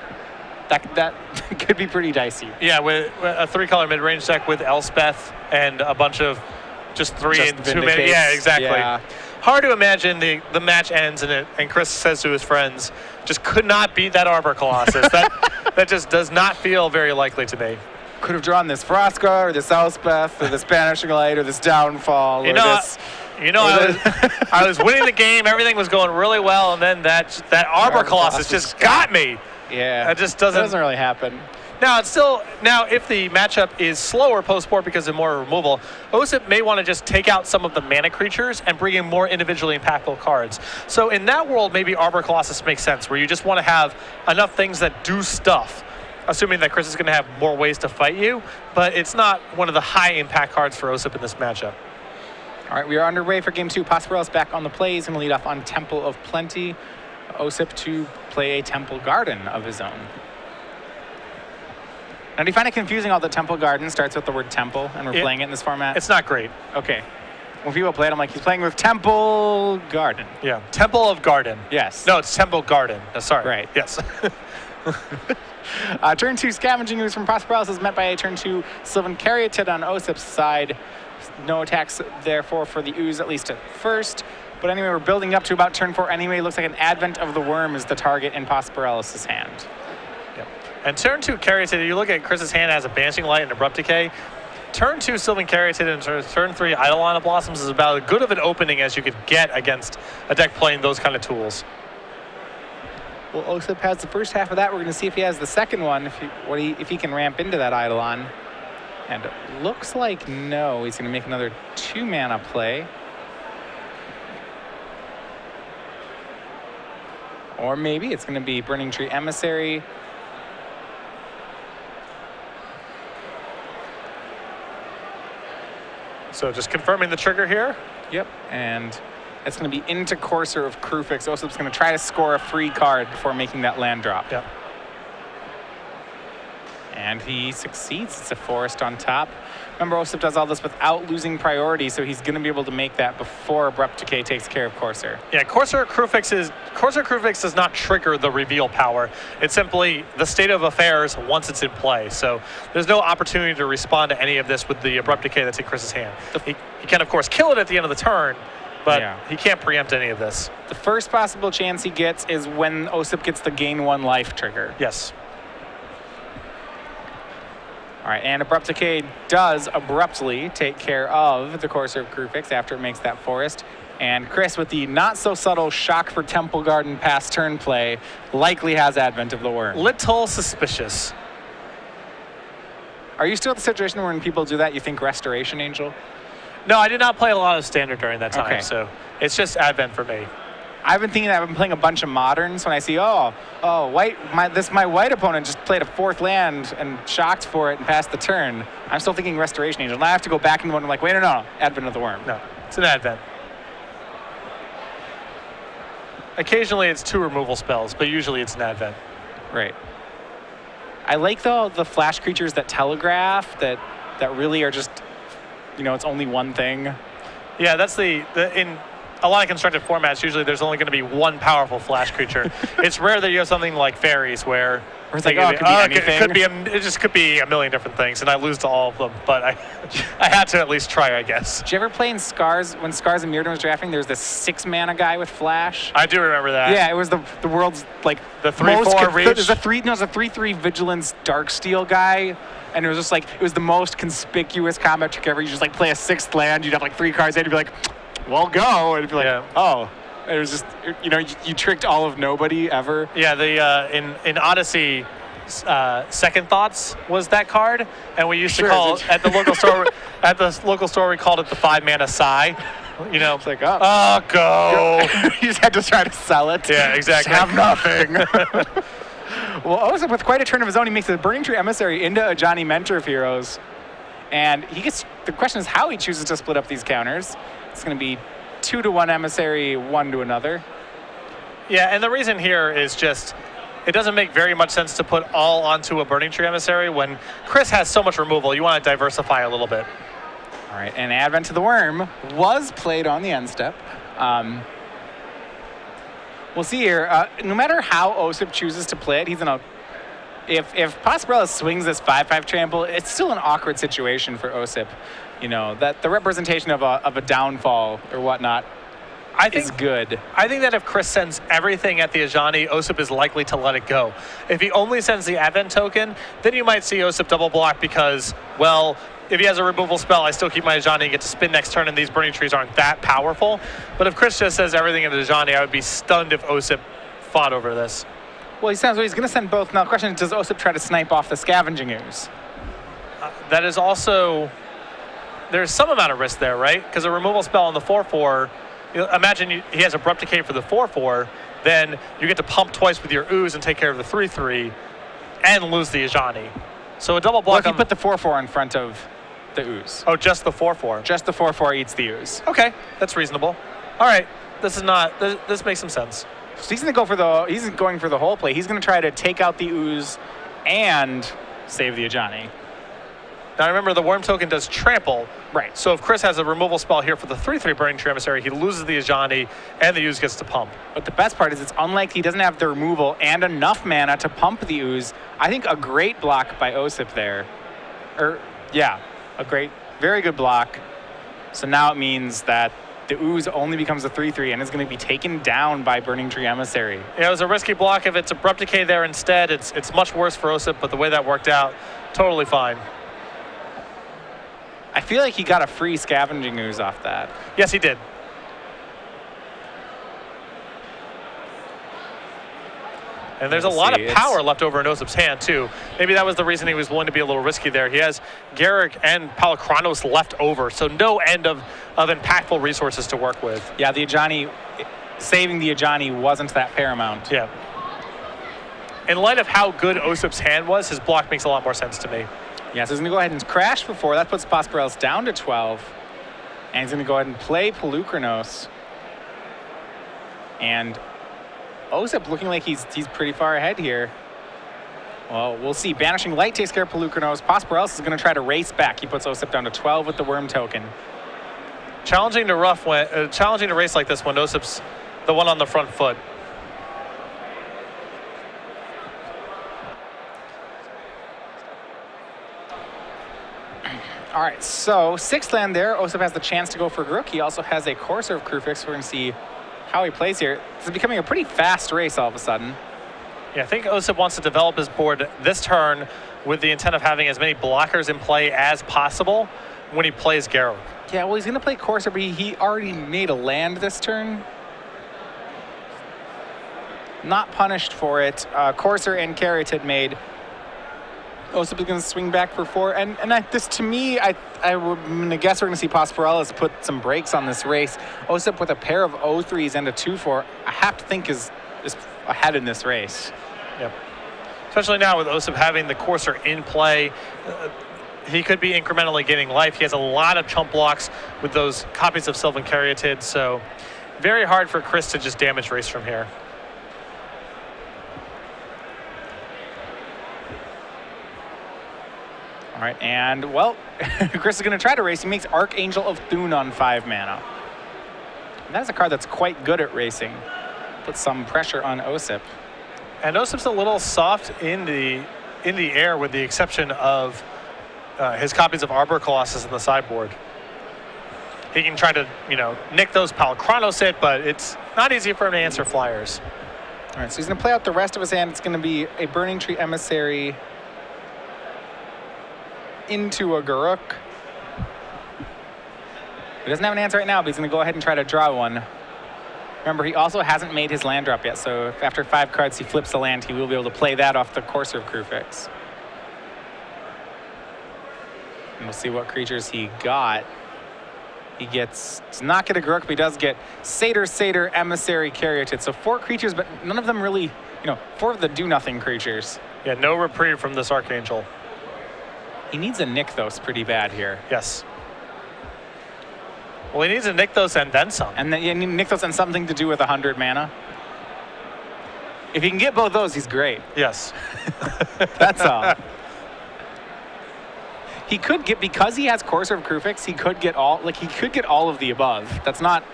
That could be pretty dicey. Yeah, with a 3-color mid-range deck with Elspeth and a bunch of just 3 and 2 mana. Yeah, exactly. Yeah. Hard to imagine the match ends and Chris says to his friends, just could not beat that Arbor Colossus. that just does not feel very likely to me. Could have drawn this Vraska or this Elspeth or this Banishing Light or this Downfall I was winning the game, everything was going really well, and then that Arbor Colossus just got me. Yeah, it just doesn't really happen. Now if the matchup is slower post-board because of more removal, Osyp may want to just take out some of the mana creatures and bring in more individually impactful cards. So in that world, maybe Arbor Colossus makes sense, where you just want to have enough things that do stuff, assuming that Chris is going to have more ways to fight you, but it's not one of the high-impact cards for Osyp in this matchup. All right, we are underway for Game 2. Posporelis back on the play. He's going to lead off on Temple of Plenty. Osyp to play a Temple Garden of his own. Now, do you find it confusing how the Temple Garden starts with the word Temple, and we're playing it in this format? It's not great. Okay. When people play it, I'm like, he's playing with Temple Garden. Yeah, Temple of Garden. Yes. No, it's Temple Garden. Sorry. Right. Yes. Turn 2 Scavenging Ooze from Posporelis is met by a turn 2 Sylvan Caryatid on Osyp's side. No attacks, therefore, for the Ooze, at least at first. But anyway, we're building up to about turn 4 anyway. Looks like an Advent of the Worm is the target in Posporelis' hand. Yep. And turn 2 Caryatid, you look at Chris's hand as a Banishing Light and Abrupt Decay. Turn 2 Sylvan Caryatid and turn 3 Eidolon of Blossoms is about as good of an opening as you could get against a deck playing those kind of tools. Well, Osyp has the first half of that. We're going to see if he has the second one, if he can ramp into that Eidolon. And it looks like no. He's going to make another 2-mana play. Or maybe it's going to be Burning Tree Emissary. So just confirming the trigger here. Yep, and it's going to be into Courser of Kruphix. Osyp's going to try to score a free card before making that land drop. Yep. And he succeeds. It's a forest on top. Remember, Osyp does all this without losing priority, so he's going to be able to make that before Abrupt Decay takes care of Courser. Yeah, Courser Kruphix does not trigger the reveal power. It's simply the state of affairs once it's in play. So there's no opportunity to respond to any of this with the Abrupt Decay that's in Chris's hand. He can, of course, kill it at the end of the turn, but he can't preempt any of this. The first possible chance he gets is when Osyp gets the gain 1 life trigger. Yes. All right, and Abrupt Decay does abruptly take care of the Courser of Kruphix after it makes that forest. And Chris, with the not-so-subtle shock for Temple Garden past turn play, likely has Advent of the Worm. Little suspicious. Are you still at the situation where when people do that, you think Restoration Angel? No, I did not play a lot of Standard during that time, okay. So it's just Advent for me. I've been thinking that I've been playing a bunch of Moderns when I see, my white opponent just played a 4th land and shocked for it and passed the turn. I'm still thinking Restoration Angel. Now I have to go back and I'm like, wait, no, Advent of the Worm. No, it's an Advent. Occasionally it's 2 removal spells, but usually it's an Advent. Right. I like, though, the flash creatures that telegraph, that really are just, it's only one thing. Yeah, that's in a lot of constructed formats, usually there's only going to be one powerful flash creature. It's rare that you have something like fairies where it's like, it could be anything. It just could be a million different things, and I lose to all of them. But I had to at least try, I guess. Did you ever play in Scars, when Scars and Mirrodin was drafting, there was this 6-mana guy with flash? I do remember that. Yeah, it was the world's, like, the 3/4 reach. It was a 3/3 Vigilance Darksteel guy. And it was just like, it was the most conspicuous combat trick ever. You just like play a 6th land, you'd have like 3 cards, and you'd be like, well, go. And it'd be like, oh. It was just, you tricked all of nobody ever. Yeah, in Odyssey, Second Thoughts was that card, and we used to call it at the local store. At the local store, we called it the 5-mana Sigh. It's like, go. You just had to try to sell it. Yeah, exactly. Just have nothing. Well, Osyp, with quite a turn of his own, he makes the Burning Tree Emissary into a Johnny Mentor of Heroes. And the question is how he chooses to split up these counters. It's going to be 2 to 1 Emissary, 1 to another. Yeah, and the reason here is just, it doesn't make very much sense to put all onto a Burning Tree Emissary when Chris has so much removal. You want to diversify a little bit. All right, and Advent of the Worm was played on the end step. We'll see here. No matter how Osyp chooses to play it, he's in a... If Posporelis swings this 5/5 trample, it's still an awkward situation for Osyp. That the representation of a downfall or whatnot is good. I think that if Chris sends everything at the Ajani, Osyp is likely to let it go. If he only sends the Advent token, then you might see Osyp double block because, well, if he has a removal spell, I still keep my Ajani and get to spin next turn, and these Burning Trees aren't that powerful. But if Chris just says everything at the Ajani, I would be stunned if Osyp fought over this. Well, he's going to send both. Now, the question is, does Osyp try to snipe off the Scavenging Ooze? That is also... There's some amount of risk there, right? Because a removal spell on the 4/4, imagine he has Abrupt Decay for the 4/4, then you get to pump twice with your Ooze and take care of the 3/3 and lose the Ajani. So a double block. Well, if you put the 4/4 in front of the Ooze. Oh, just the 4/4. Just the 4/4 eats the Ooze. Okay, that's reasonable. All right, this makes some sense. So he's going for the whole play. He's going to try to take out the Ooze and save the Ajani. Now remember, the Worm token does trample. Right. So if Chris has a removal spell here for the 3/3 Burning Tree Emissary, he loses the Ajani and the Ooze gets to pump. But the best part is it's unlike he doesn't have the removal and enough mana to pump the Ooze. I think a great block by Osyp there. A great, very good block. So now it means that the ooze only becomes a 3/3 and is going to be taken down by Burning Tree Emissary. Yeah, it was a risky block. If it's Abrupt Decay there instead, it's much worse for Osyp, but the way that worked out, totally fine. I feel like he got a free Scavenging Ooze off that. Yes, he did. And there's a lot of power left over in Osyp's hand, too. Maybe that was the reason he was willing to be a little risky there. He has Garrick and Palkranos left over, so no end of impactful resources to work with. Yeah, the Ajani, saving the Ajani wasn't that paramount. Yeah. In light of how good Osyp's hand was, his block makes a lot more sense to me. Yeah, so he's going to go ahead and crash for 4. That puts Posporelis down to 12. And he's going to go ahead and play Palkranos. And Osyp looking like he's pretty far ahead here. Well, we'll see. Banishing Light takes care of Palkranos. Posporelis is going to try to race back. He puts Osyp down to 12 with the Worm token. Challenging to race like this when Osyp's the one on the front foot. All right, so 6th land there. Osyp has the chance to go for Grook. He also has a Courser of Krufix. We're going to see how he plays here. This is becoming a pretty fast race all of a sudden. Yeah, I think Osyp wants to develop his board this turn with the intent of having as many blockers in play as possible when he plays Garruk. Yeah, well, he's going to play Courser, but he already made a land this turn. Not punished for it. Courser and Carrot had made. Osyp is going to swing back for 4. And this, to me, I'm going to guess we're going to see Posporelis put some brakes on this race. Osyp with a pair of 0-3s and a 2-4, I have to think is ahead in this race. Yep. Especially now with Osyp having the Courser in play. He could be incrementally gaining life. He has a lot of chump blocks with those copies of Sylvan Caryatid, so very hard for Chris to just damage race from here. All right, and, well, Chris is going to try to race. He makes Archangel of Thune on 5 mana. And that is a card that's quite good at racing. Puts some pressure on Osyp. And Osyp's a little soft in the air with the exception of his copies of Arbor Colossus in the sideboard. He can try to, nick those Palkranos it, but it's not easy for him to answer flyers. All right, so he's going to play out the rest of his hand. It's going to be a Burning Tree Emissary into a Garruk. He doesn't have an answer right now, but he's going to go ahead and try to draw one. Remember, he also hasn't made his land drop yet, so if after 5 cards he flips a land, he will be able to play that off the Courser of Krufix. And we'll see what creatures he got. He does not get a Garruk, but he does get Satyr, Emissary, Caryatid. So 4 creatures, but none of them really, 4 of the do-nothing creatures. Yeah, no reprieve from this Archangel. He needs a Nykthos pretty bad here. Yes. Well, he needs a Nykthos and then some. And then Nykthos and something to do with 100 mana. If he can get both those, he's great. Yes. That's all. He could get, because he has Courser of Krufix, he could get all of the above. That's not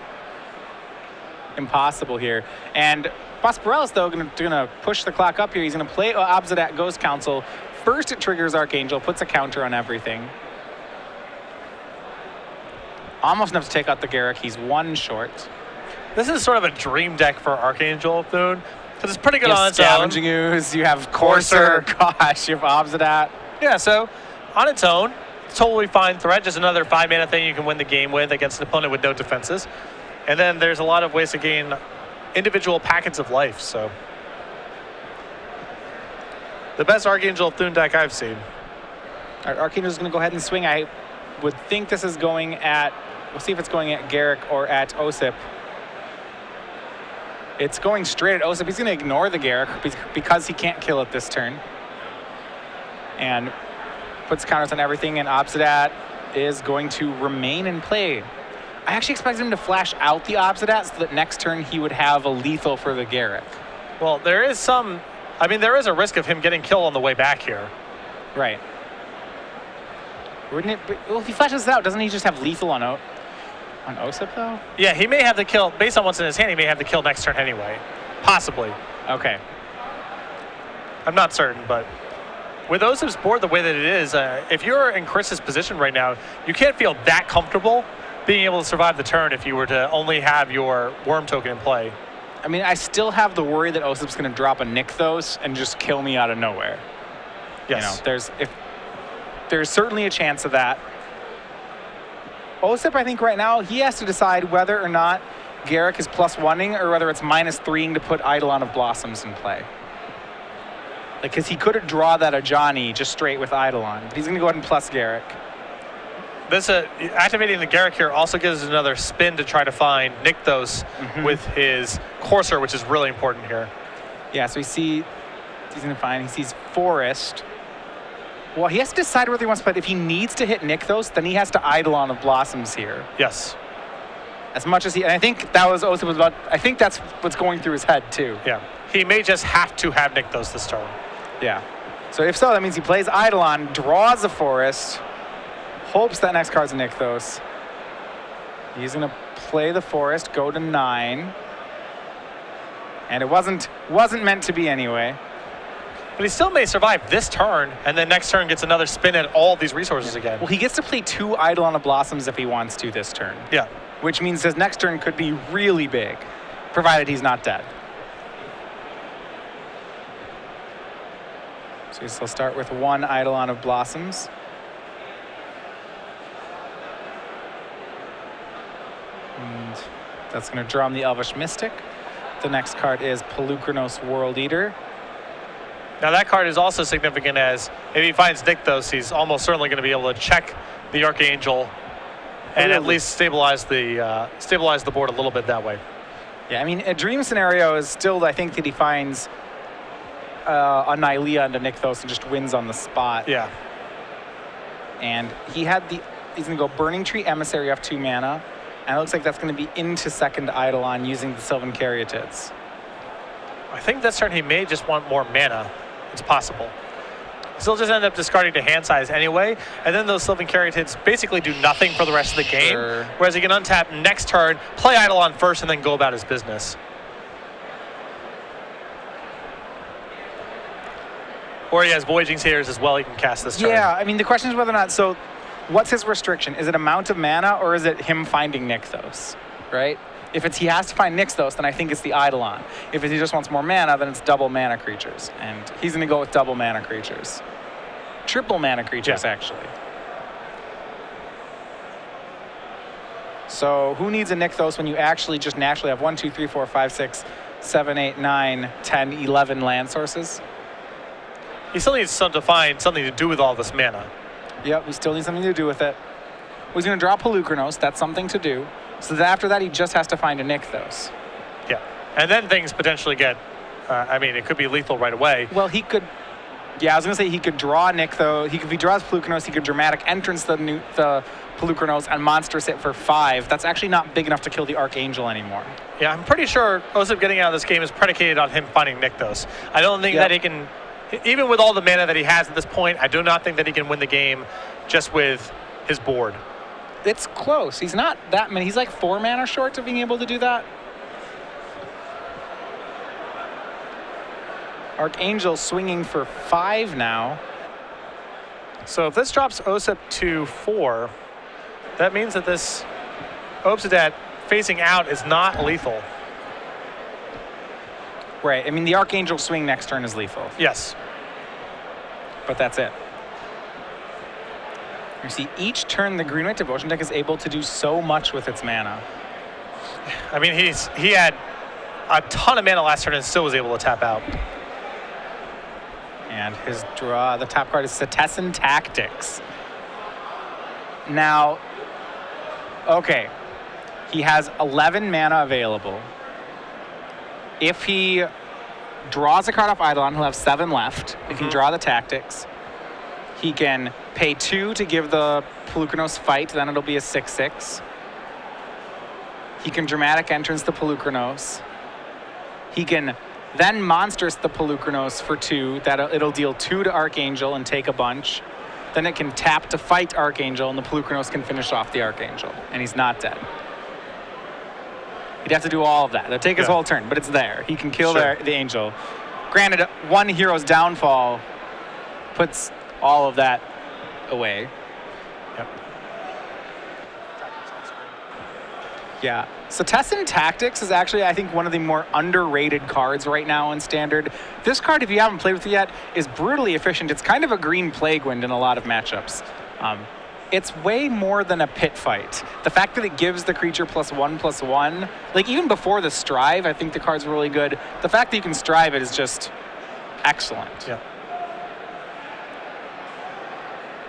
impossible here. And Posporelis, though, gonna push the clock up here. He's gonna play Obsidian Ghost Council. First, it triggers Archangel, puts a counter on everything. Almost enough to take out the Garruk. He's 1 short. This is sort of a dream deck for Archangel of Thune, because it's pretty good on its own. Scavenging Ooze, you have Courser, gosh, you have Obsidian. Yeah, so on its own, totally fine threat. Just another 5 mana thing you can win the game with against an opponent with no defenses. And then there's a lot of ways to gain individual packets of life, so. The best Archangel of Thune deck I've seen. All right, Archangel's going to go ahead and swing. I would think this is going at, we'll see if it's going at Garruk or at Osyp. It's going straight at Osyp. He's going to ignore the Garruk because he can't kill it this turn. And puts counters on everything, and Obsidian is going to remain in play. I actually expected him to flash out the Obsidian so that next turn he would have a lethal for the Garruk. Well, there is a risk of him getting killed on the way back here. Right. Wouldn't it? Well, if he flashes out, doesn't he just have lethal on Osyp, though? Yeah, he may have the kill. Based on what's in his hand, he may have the kill next turn anyway. Possibly. Okay. I'm not certain, but with Osyp's board the way that it is, if you're in Chris's position right now, you can't feel that comfortable being able to survive the turn if you were to only have your worm token in play. I mean, I still have the worry that Osyp's going to drop a Nykthos and just kill me out of nowhere. Yes. You know, there's certainly a chance of that. Osyp, I think right now, he has to decide whether or not Garrick is +1ing or whether it's -3ing to put Eidolon of Blossoms in play. Because he could draw that Ajani just straight with Eidolon, but he's going to go ahead and plus Garrick. This activating the Garrick here also gives us another spin to try to find Nykthos with his Courser, which is really important here. Yeah, so he's going to find, he sees Forest. Well, he has to decide whether he wants to play. If he needs to hit Nykthos, then he has to Eidolon of Blossoms here. Yes. As much as and I think that was Osyp was about, I think that's what's going through his head too. Yeah. He may just have to have Nykthos this turn. Yeah. So if so, that means he plays Eidolon, draws a Forest, hopes that next card's a Nykthos. He's going to play the Forest, go to 9. And it wasn't meant to be anyway. But he still may survive this turn, and then next turn gets another spin at all these resources again. Well, he gets to play 2 Eidolon of Blossoms if he wants to this turn. Yeah. Which means his next turn could be really big, provided he's not dead. So he'll start with 1 Eidolon of Blossoms. And that's going to draw him the Elvish Mystic. The next card is Polukranos World Eater. Now that card is also significant as if he finds Nykthos, he's almost certainly going to be able to check the Archangel and at least stabilize the board a little bit that way. Yeah, I mean, a dream scenario is still, I think, that he finds a Nylea and a Nykthos and just wins on the spot. Yeah. And he's going to go Burning Tree Emissary off 2 mana, and it looks like that's going to be into second Eidolon using the Sylvan Caryatids. I think this turn he may just want more mana. It's possible. He'll just end up discarding to hand size anyway, and then those Sylvan Caryatids basically do nothing for the rest of the game, whereas he can untap next turn, play Eidolon first, and then go about his business. Or he has Voyaging Satyrs as well he can cast this turn. Yeah, I mean, the question is whether or not, so what's his restriction? Is it amount of mana, or is it him finding Nykthos, right? If it's he has to find Nykthos, then I think it's the Eidolon. If he just wants more mana, then it's double mana creatures. And he's going to go with double mana creatures. Triple mana creatures, actually. So who needs a Nykthos when you actually just naturally have 1, 2, 3, 4, 5, 6, 7, 8, 9, 10, 11 land sources? He still needs to find something to do with all this mana. Yep, we still need something to do with it. He's going to draw Polukranos. That's something to do. So that after that, he just has to find a Nykthos. Yeah, and then things potentially get, I mean, it could be lethal right away. Well, he could, yeah, I was going to say he could draw Nykthos. If he draws Polukranos, he could Dramatic Entrance the Polukranos and Monstrous it for 5. That's actually not big enough to kill the Archangel anymore. Yeah, I'm pretty sure Osyp getting out of this game is predicated on him finding Nykthos. I don't think that he can, even with all the mana that he has at this point, I do not think that he can win the game just with his board. It's close. He's not that many. He's like 4 mana short of being able to do that. Archangel swinging for 5 now. So if this drops Osyp to 4, that means that this Obsidian facing out is not lethal. Right. I mean, the Archangel swing next turn is lethal. Yes. But that's it. You see, each turn the Green White Devotion deck is able to do so much with its mana. I mean, he had a ton of mana last turn and still was able to tap out. And his draw, the top card is Setessan Tactics. Now, okay, he has 11 mana available. If he draws a card off Eidolon, he'll have 7 left. If he draw the Tactics, he can pay 2 to give the Polukranos fight, then it'll be a 6/6. He can Dramatic Entrance the Polukranos. He can then Monstrous the Polukranos for 2. It'll deal 2 to Archangel and take a bunch. Then it can tap to fight Archangel, and the Polukranos can finish off the Archangel, and he's not dead. He'd have to do all of that. It'll take his whole turn, but it's there. He can kill the Angel. Granted, 1 hero's downfall puts all of that away. Yep. Yeah. So Tessin Tactics is actually, I think, one of the more underrated cards right now in Standard. This card, if you haven't played with it yet, is brutally efficient. It's kind of a green Plague Wind in a lot of matchups. It's way more than a pit fight. The fact that it gives the creature +1/+1, like even before the Strive, I think the card's really good. The fact that you can Strive it is just excellent. Yeah.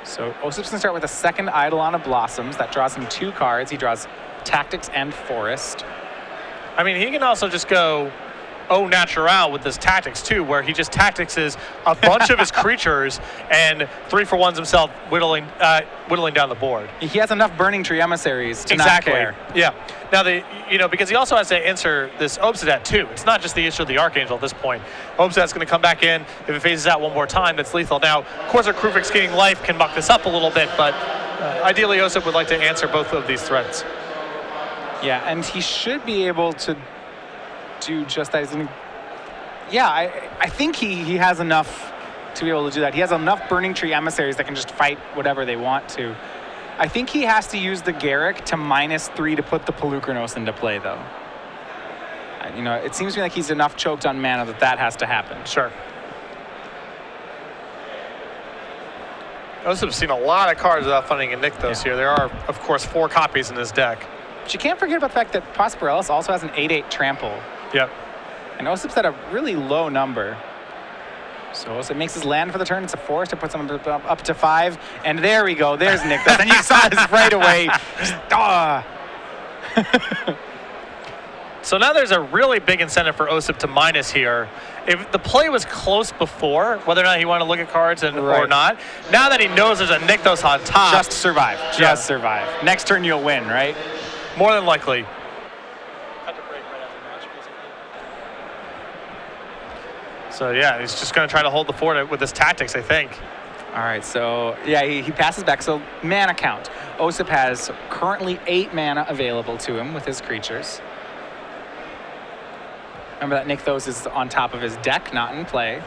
So Osyp's gonna start with a second Eidolon of Blossoms. That draws him 2 cards. He draws Tactics and Forest. I mean, he can also just go au natural with his Tactics too, where he just tactics a bunch of his creatures and 3-for-1s himself, whittling down the board. He has enough Burning Tree Emissaries to not care. Yeah. Now because he also has to answer this Obsidian too. It's not just the issue of the Archangel at this point. Obsidian's going to come back in. If it phases out one more time, that's lethal. Now, Corsair Kruvix gaining life can muck this up a little bit, but ideally Osyp would like to answer both of these threats. Yeah, and he should be able to do just that. Yeah, I think he has enough to be able to do that. He has enough Burning Tree Emissaries that can just fight whatever they want to. I think he has to use the Garruk to -3 to put the Pelucranos into play, though. You know, it seems to me like he's enough choked on mana that has to happen. Sure. Osyp's seen a lot of cards without funding a Nykthos here. There are, of course, 4 copies in his deck. But you can't forget about the fact that Posporelis also has an 8/8 trample. Yep. And Osyp's at a really low number. So Osyp makes his land for the turn. It's a forest. It puts him up to 5. And there we go. There's Nykthos. And you saw this right away. So now there's a really big incentive for Osyp to minus here. If the play was close before, whether or not he wanted to look at cards or not, now that he knows there's a Nykthos on top. Just survive. Just survive. Next turn you'll win, right? More than likely. So yeah, he's just going to try to hold the fort with his Tactics, I think. All right, so yeah, he passes back. So mana count. Osyp has currently 8 mana available to him with his creatures. Remember that Nykthos is on top of his deck, not in play.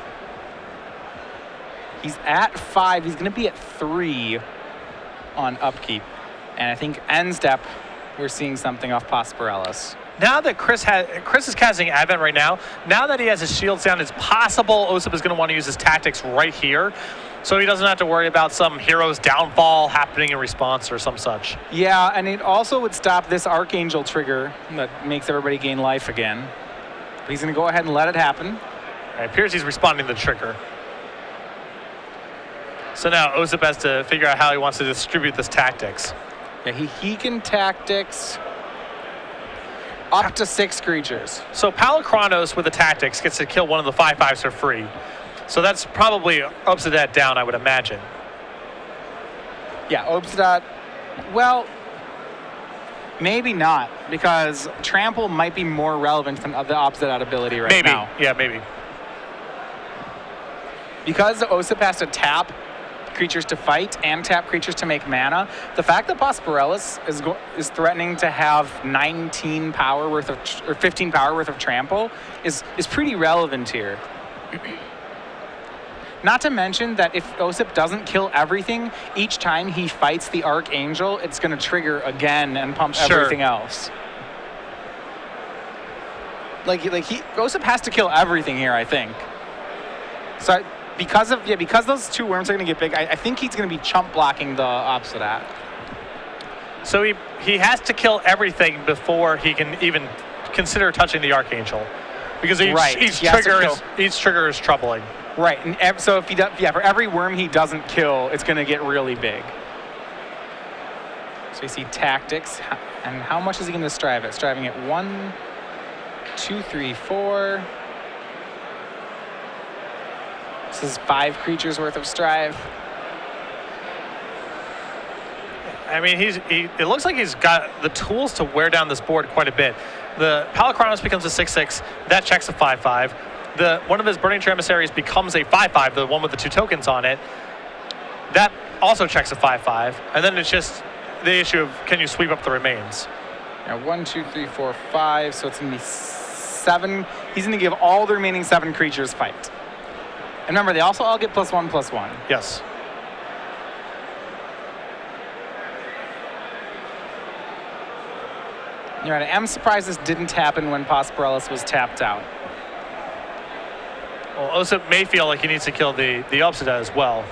He's at 5. He's going to be at 3 on upkeep. And I think end step, we're seeing something off Posporelis. Now that Chris is casting Advent right now, now that he has his shields down, it's possible Osyp is going to want to use his Tactics right here, so he doesn't have to worry about some hero's downfall happening in response or some such. Yeah, and it also would stop this Archangel trigger that makes everybody gain life again. But he's going to go ahead and let it happen. It appears he's responding to the trigger. So now Osyp has to figure out how he wants to distribute this Tactics. Yeah, he can Tactics up to 6 creatures. So Palikronos with the Tactics gets to kill one of the 5/5s for free. So that's probably Obsidian down, I would imagine. Yeah, Obsidian, well, maybe not, because Trample might be more relevant than the Obsidian ability right now. Yeah, maybe. Because Osyp has to tap creatures to fight and tap creatures to make mana, the fact that Posporelis is threatening to have 19 power worth of, or 15 power worth of trample is pretty relevant here. Not to mention that if Osyp doesn't kill everything, each time he fights the Archangel, it's going to trigger again and pump everything else. Osyp has to kill everything here, I think. So because those 2 worms are going to get big, I think he's going to be chump blocking the Obsidian. So he has to kill everything before he can even consider touching the Archangel, because each trigger is troubling. Right, and so if he does, for every worm he doesn't kill, it's going to get really big. So we see Tactics, and how much is he going to strive at? Striving at 1, 2, 3, 4. This is 5 creatures worth of strive. I mean, it looks like he's got the tools to wear down this board quite a bit. The Palikronos becomes a 6/6. That checks a 5/5. One of his Burning Tree Emissaries becomes a 5/5, the one with the 2 tokens on it. That also checks a 5/5. And then it's just the issue of, can you sweep up the remains? Now 1, 2, 3, 4, 5. So it's going to be 7. He's going to give all the remaining 7 creatures fight. And remember, they also all get +1/+1. Yes. You're right. I'm surprised this didn't happen when Posporelis was tapped out. Well, Osyp may feel like he needs to kill the Osyp as well.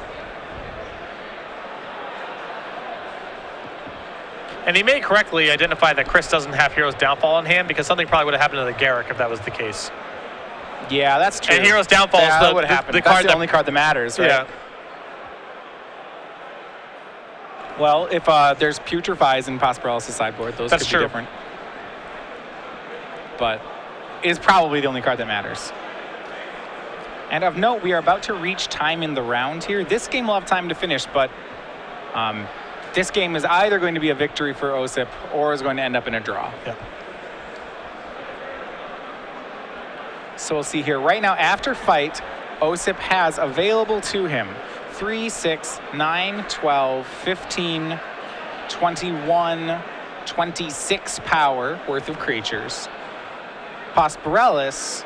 And he may correctly identify that Chris doesn't have Hero's Downfall on hand, because something probably would have happened to the Garrick if that was the case. Yeah, that's true. And Hero's Downfall is that would happen. That's the only card that matters, right? Yeah. Well, if there's Putrefies in Posporelis' sideboard, those could be different. But it is probably the only card that matters. And of note, we are about to reach time in the round here. This game will have time to finish, but this game is either going to be a victory for Osyp or is going to end up in a draw. Yeah. So we'll see here. Right now, after fight, Osyp has available to him 3, 6, 9, 12, 15, 21, 26 power worth of creatures. Posporelis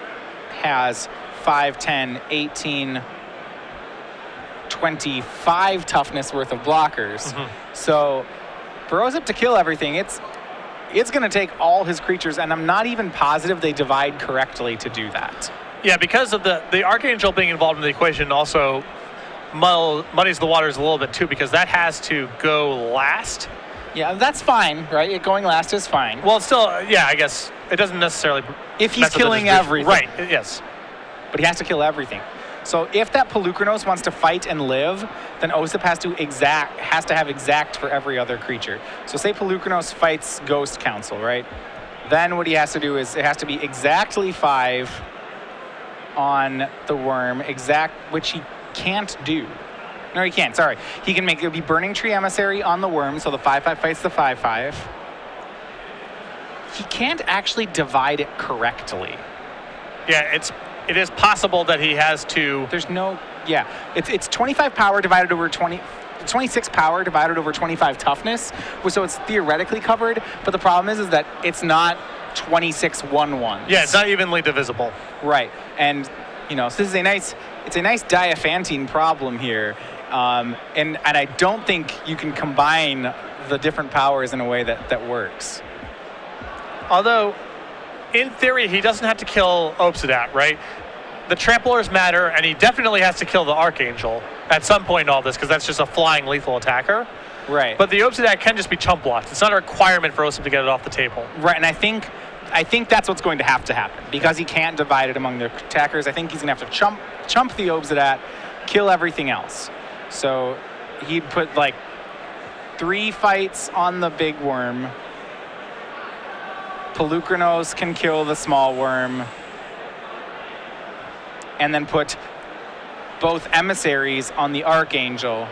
has 5, 10, 18, 25 toughness worth of blockers. So for Osyp to kill everything, it's going to take all his creatures, and I'm not even positive they divide correctly to do that. Yeah, because of the Archangel being involved in the equation also muddies the waters a little bit too, because that has to go last. Yeah, that's fine, right? It going last is fine. Well, it's still, yeah, I guess it doesn't necessarily. If he's killing everything. Right, yes. But he has to kill everything. So if that Pelucranos wants to fight and live, then Osyp has to have exact for every other creature. So say Pelucranos fights Ghost Council, right? Then what he has to do is it has to be exactly 5 on the worm, which he can't do. No, he can't, sorry. He can make, it'll be Burning Tree Emissary on the worm, so the 5/5 fights the 5/5. He can't actually divide it correctly. Yeah, it is possible that he has to. There's no, yeah. It's 25 power divided over 26 power divided over 25 toughness, so it's theoretically covered, but the problem is that it's not 26 1/1s. Yeah, it's not evenly divisible. Right, and you know, so this is it's a nice Diaphantine problem here, and I don't think you can combine the different powers in a way that works. Although, in theory, he doesn't have to kill Osyp, right? The Tramplers matter, and he definitely has to kill the Archangel at some point in all this, because that's just a flying lethal attacker. Right. But the Osyp can just be chump blocked. It's not a requirement for Osyp to get it off the table. Right, and I think that's what's going to happen, because he can't divide it among the attackers. I think he's going to have to chump the Osyp, kill everything else. So he'd put like 3 fights on the big worm. Pelucranos can kill the small worm. And then put both emissaries on the Archangel.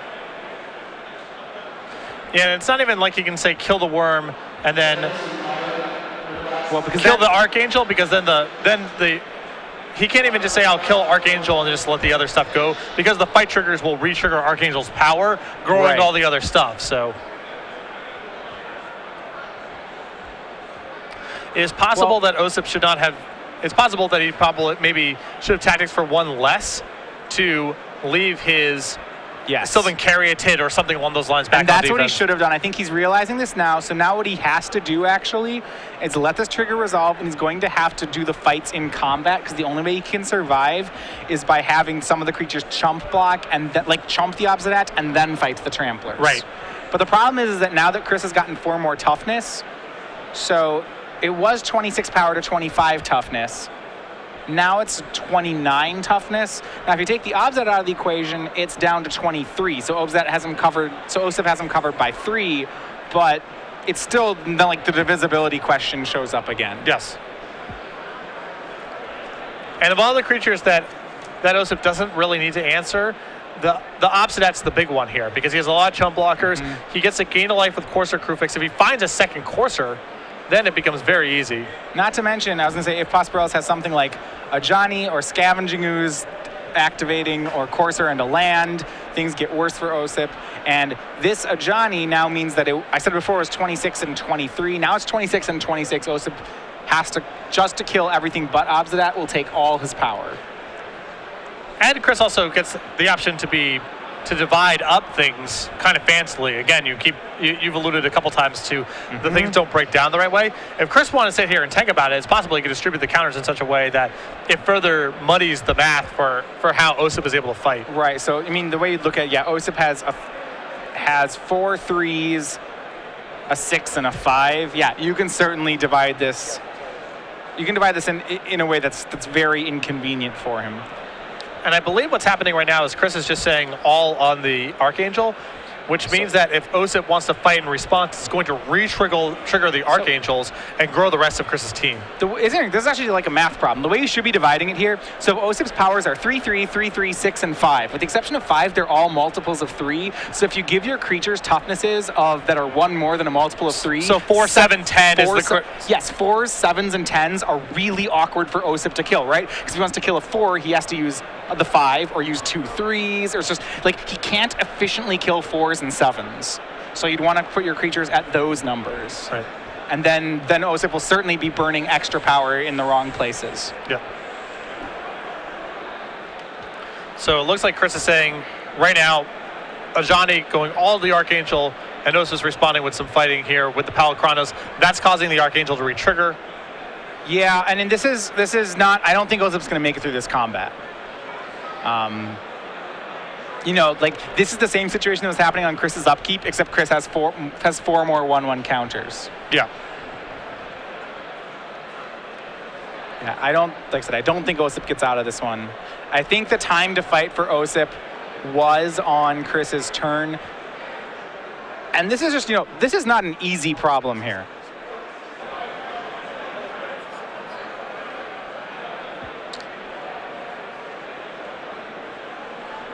Yeah, and it's not even like you can say kill the worm and then because kill the Archangel, because then he can't even just say I'll kill Archangel and just let the other stuff go, because the fight triggers will re-trigger Archangel's power, growing all the other stuff. So it is possible that Osyp should not have. It's possible that he probably maybe should have tactics for 1 less to leave his Sylvan Caryatid or something along those lines back on defense. And that's what he should have done. I think he's realizing this now. So now what he has to do actually is let this trigger resolve, and he's going to have to do the fights in combat, because the only way he can survive is by having some of the creatures chump block and chump the Obsidat and then fight the Tramplers. Right. But the problem is that now that Chris has gotten 4 more toughness, so it was 26 power to 25 toughness. Now it's 29 toughness. Now, if you take the Obsidat out of the equation, it's down to 23. So Osyp has him covered by 3, but it's still like the divisibility question shows up again. Yes. And of all the creatures that Osyp doesn't really need to answer, the Obsidat's the big one here, because he has a lot of chump blockers. He gets a gain of life with Courser Crewfix. If he finds a second Courser, then it becomes very easy. Not to mention, I was going to say, if Posporelis has something like a Johnny or Scavenging Ooze activating or Courser into land, things get worse for Osyp. And this Ajani now means that I said before it was 26 and 23. Now it's 26 and 26. Osyp has to, just to kill everything but Obsidat, will take all his power. And Chris also gets the option to to divide up things kind of fancily. Again, you've alluded a couple times to the things don't break down the right way. If Chris wanted to sit here and think about it, it's possible he could distribute the counters in such a way that it further muddies the math for how Osyp is able to fight. Right. So I mean, the way you look at it, yeah, Osyp has 4 3s, a 6, and a 5. Yeah, you can certainly divide this. You can divide this in a way that's very inconvenient for him. And I believe what's happening right now is Chris is just saying all on the Archangel, which means that if Osyp wants to fight in response, it's going to trigger the Archangels and grow the rest of Chris's team. This is actually like a math problem. The way you should be dividing it here, so Osyp's powers are 3, 3, 3, 3, 6, and 5. With the exception of 5, they're all multiples of 3. So if you give your creatures toughnesses that are 1 more than a multiple of 3. So 4, 7, 10 is the... Yes, 4s, 7s, and 10s are really awkward for Osyp to kill, right? Because if he wants to kill a 4, he has to use the 5 or use 2 3s, or it's just like he can't efficiently kill 4s and 7s. So you'd want to put your creatures at those numbers. Right. And then Osyp will certainly be burning extra power in the wrong places. Yeah. So it looks like Chris is saying right now, Ajani going all the Archangel, and Osip's responding with some fighting here with the Palakranos. That's causing the Archangel to re-trigger. Yeah, and then this is not. I don't think Osip's going to make it through this combat. You know, like this is the same situation that was happening on Chris's upkeep, except Chris has four more 1/1 counters. Yeah. Yeah, I don't think Osyp gets out of this one. I think the time to fight for Osyp was on Chris's turn. And this is just, this is not an easy problem here.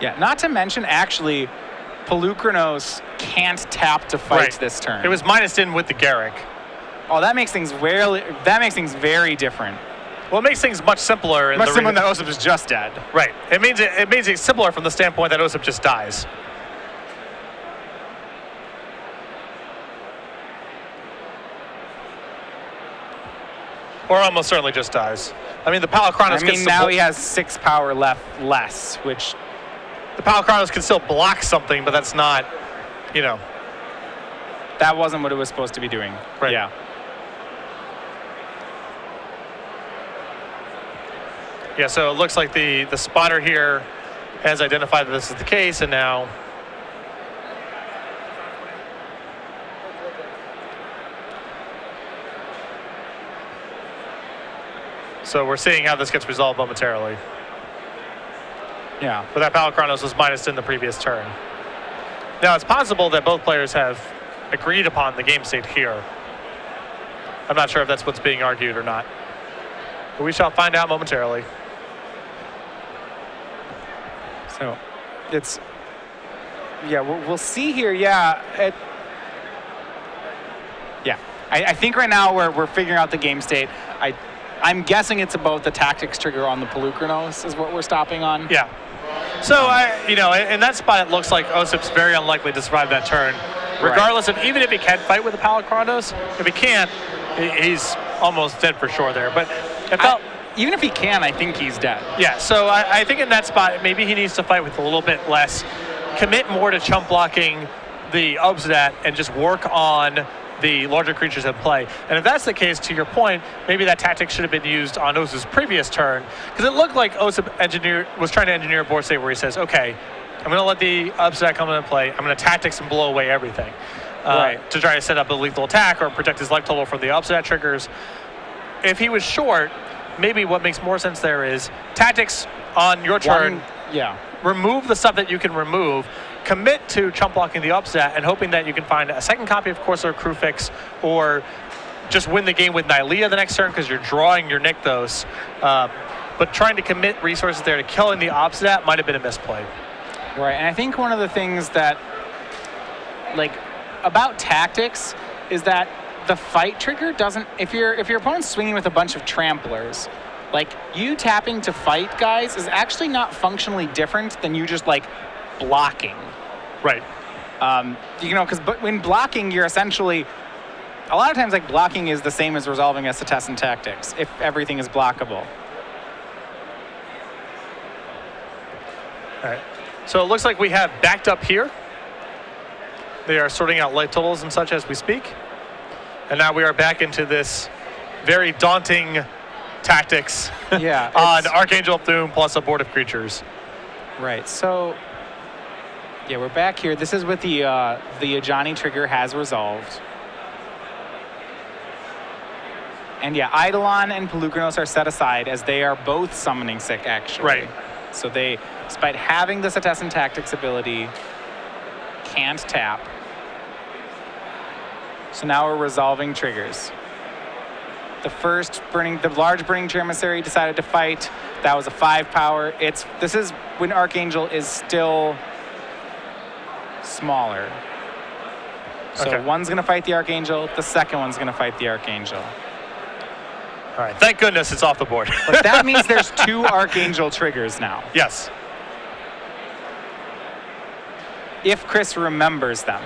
Yeah, not to mention, actually, Polukranos can't tap to fight this turn. It was minused in with the Garrick. Oh, that makes things very different. Well, it makes things much simpler. Much simpler that Osyp is just dead. Right. It means it's simpler from the standpoint that Osyp just dies. Or almost certainly just dies. I mean, the Palakranos now he has 6 power less, which... The Palakranos can still block something, but that's not, That wasn't what it was supposed to be doing. Right. Yeah. Yeah, so it looks like the spotter here has identified that this is the case, and now... So we're seeing how this gets resolved momentarily. Yeah. But that Palakranos was minused in the previous turn. Now, it's possible that both players have agreed upon the game state here. I'm not sure if that's what's being argued or not. But we shall find out momentarily. So, it's... Yeah, we'll see here. Yeah. I think right now we're figuring out the game state. I'm guessing it's about the tactics trigger on the Polukranos is what we're stopping on. Yeah. So, in that spot, it looks like Osyp's very unlikely to survive that turn. Regardless of, even if he can fight with the Palakranos, if he can't, he's almost dead for sure there. But even if he can, I think he's dead. Yeah, so I think in that spot, maybe he needs to fight with a little bit less, commit more to chump blocking the Obsidat, and just work on the larger creatures in play. And if that's the case, to your point, maybe that tactic should have been used on Osyp's previous turn, because it looked like Osyp was trying to engineer a board state where he says, okay, I'm going to let the Obsidat come into play, I'm going to tactics and blow away everything to try to set up a lethal attack or protect his life total from the Obsidat triggers. If he was short, maybe what makes more sense there is tactics on your turn, remove the stuff that you can remove, commit to chump blocking the Obsidat and hoping that you can find a second copy of Corsair Crew Fix, or just win the game with Nylea the next turn because you're drawing your Nykthos. But trying to commit resources there to killing the Obsidat might have been a misplay. Right, and I think one of the things that, about tactics is that the fight trigger doesn't, if your opponent's swinging with a bunch of tramplers, you tapping to fight guys is actually not functionally different than you just, blocking. Right. Because when blocking, you're essentially, a lot of times, blocking is the same as resolving Essetescent and tactics, if everything is blockable. All right. So it looks like we have backed up here. They are sorting out light totals and such as we speak. And now we are back into this very daunting tactics on Archangel Thune plus abortive creatures. Right, so yeah, we're back here. This is with the Ajani trigger has resolved. And yeah, Eidolon and Pelucranos are set aside as they are both summoning sick, actually. Right. So they, despite having the Setessan Tactics ability, can't tap. So now we're resolving triggers. The large burning emissary decided to fight. That was a 5 power. This is when Archangel is still smaller. So one's gonna fight the Archangel, the second one's gonna fight the Archangel. All right, thank goodness it's off the board. But that means there's 2 Archangel triggers now. Yes. If Chris remembers them.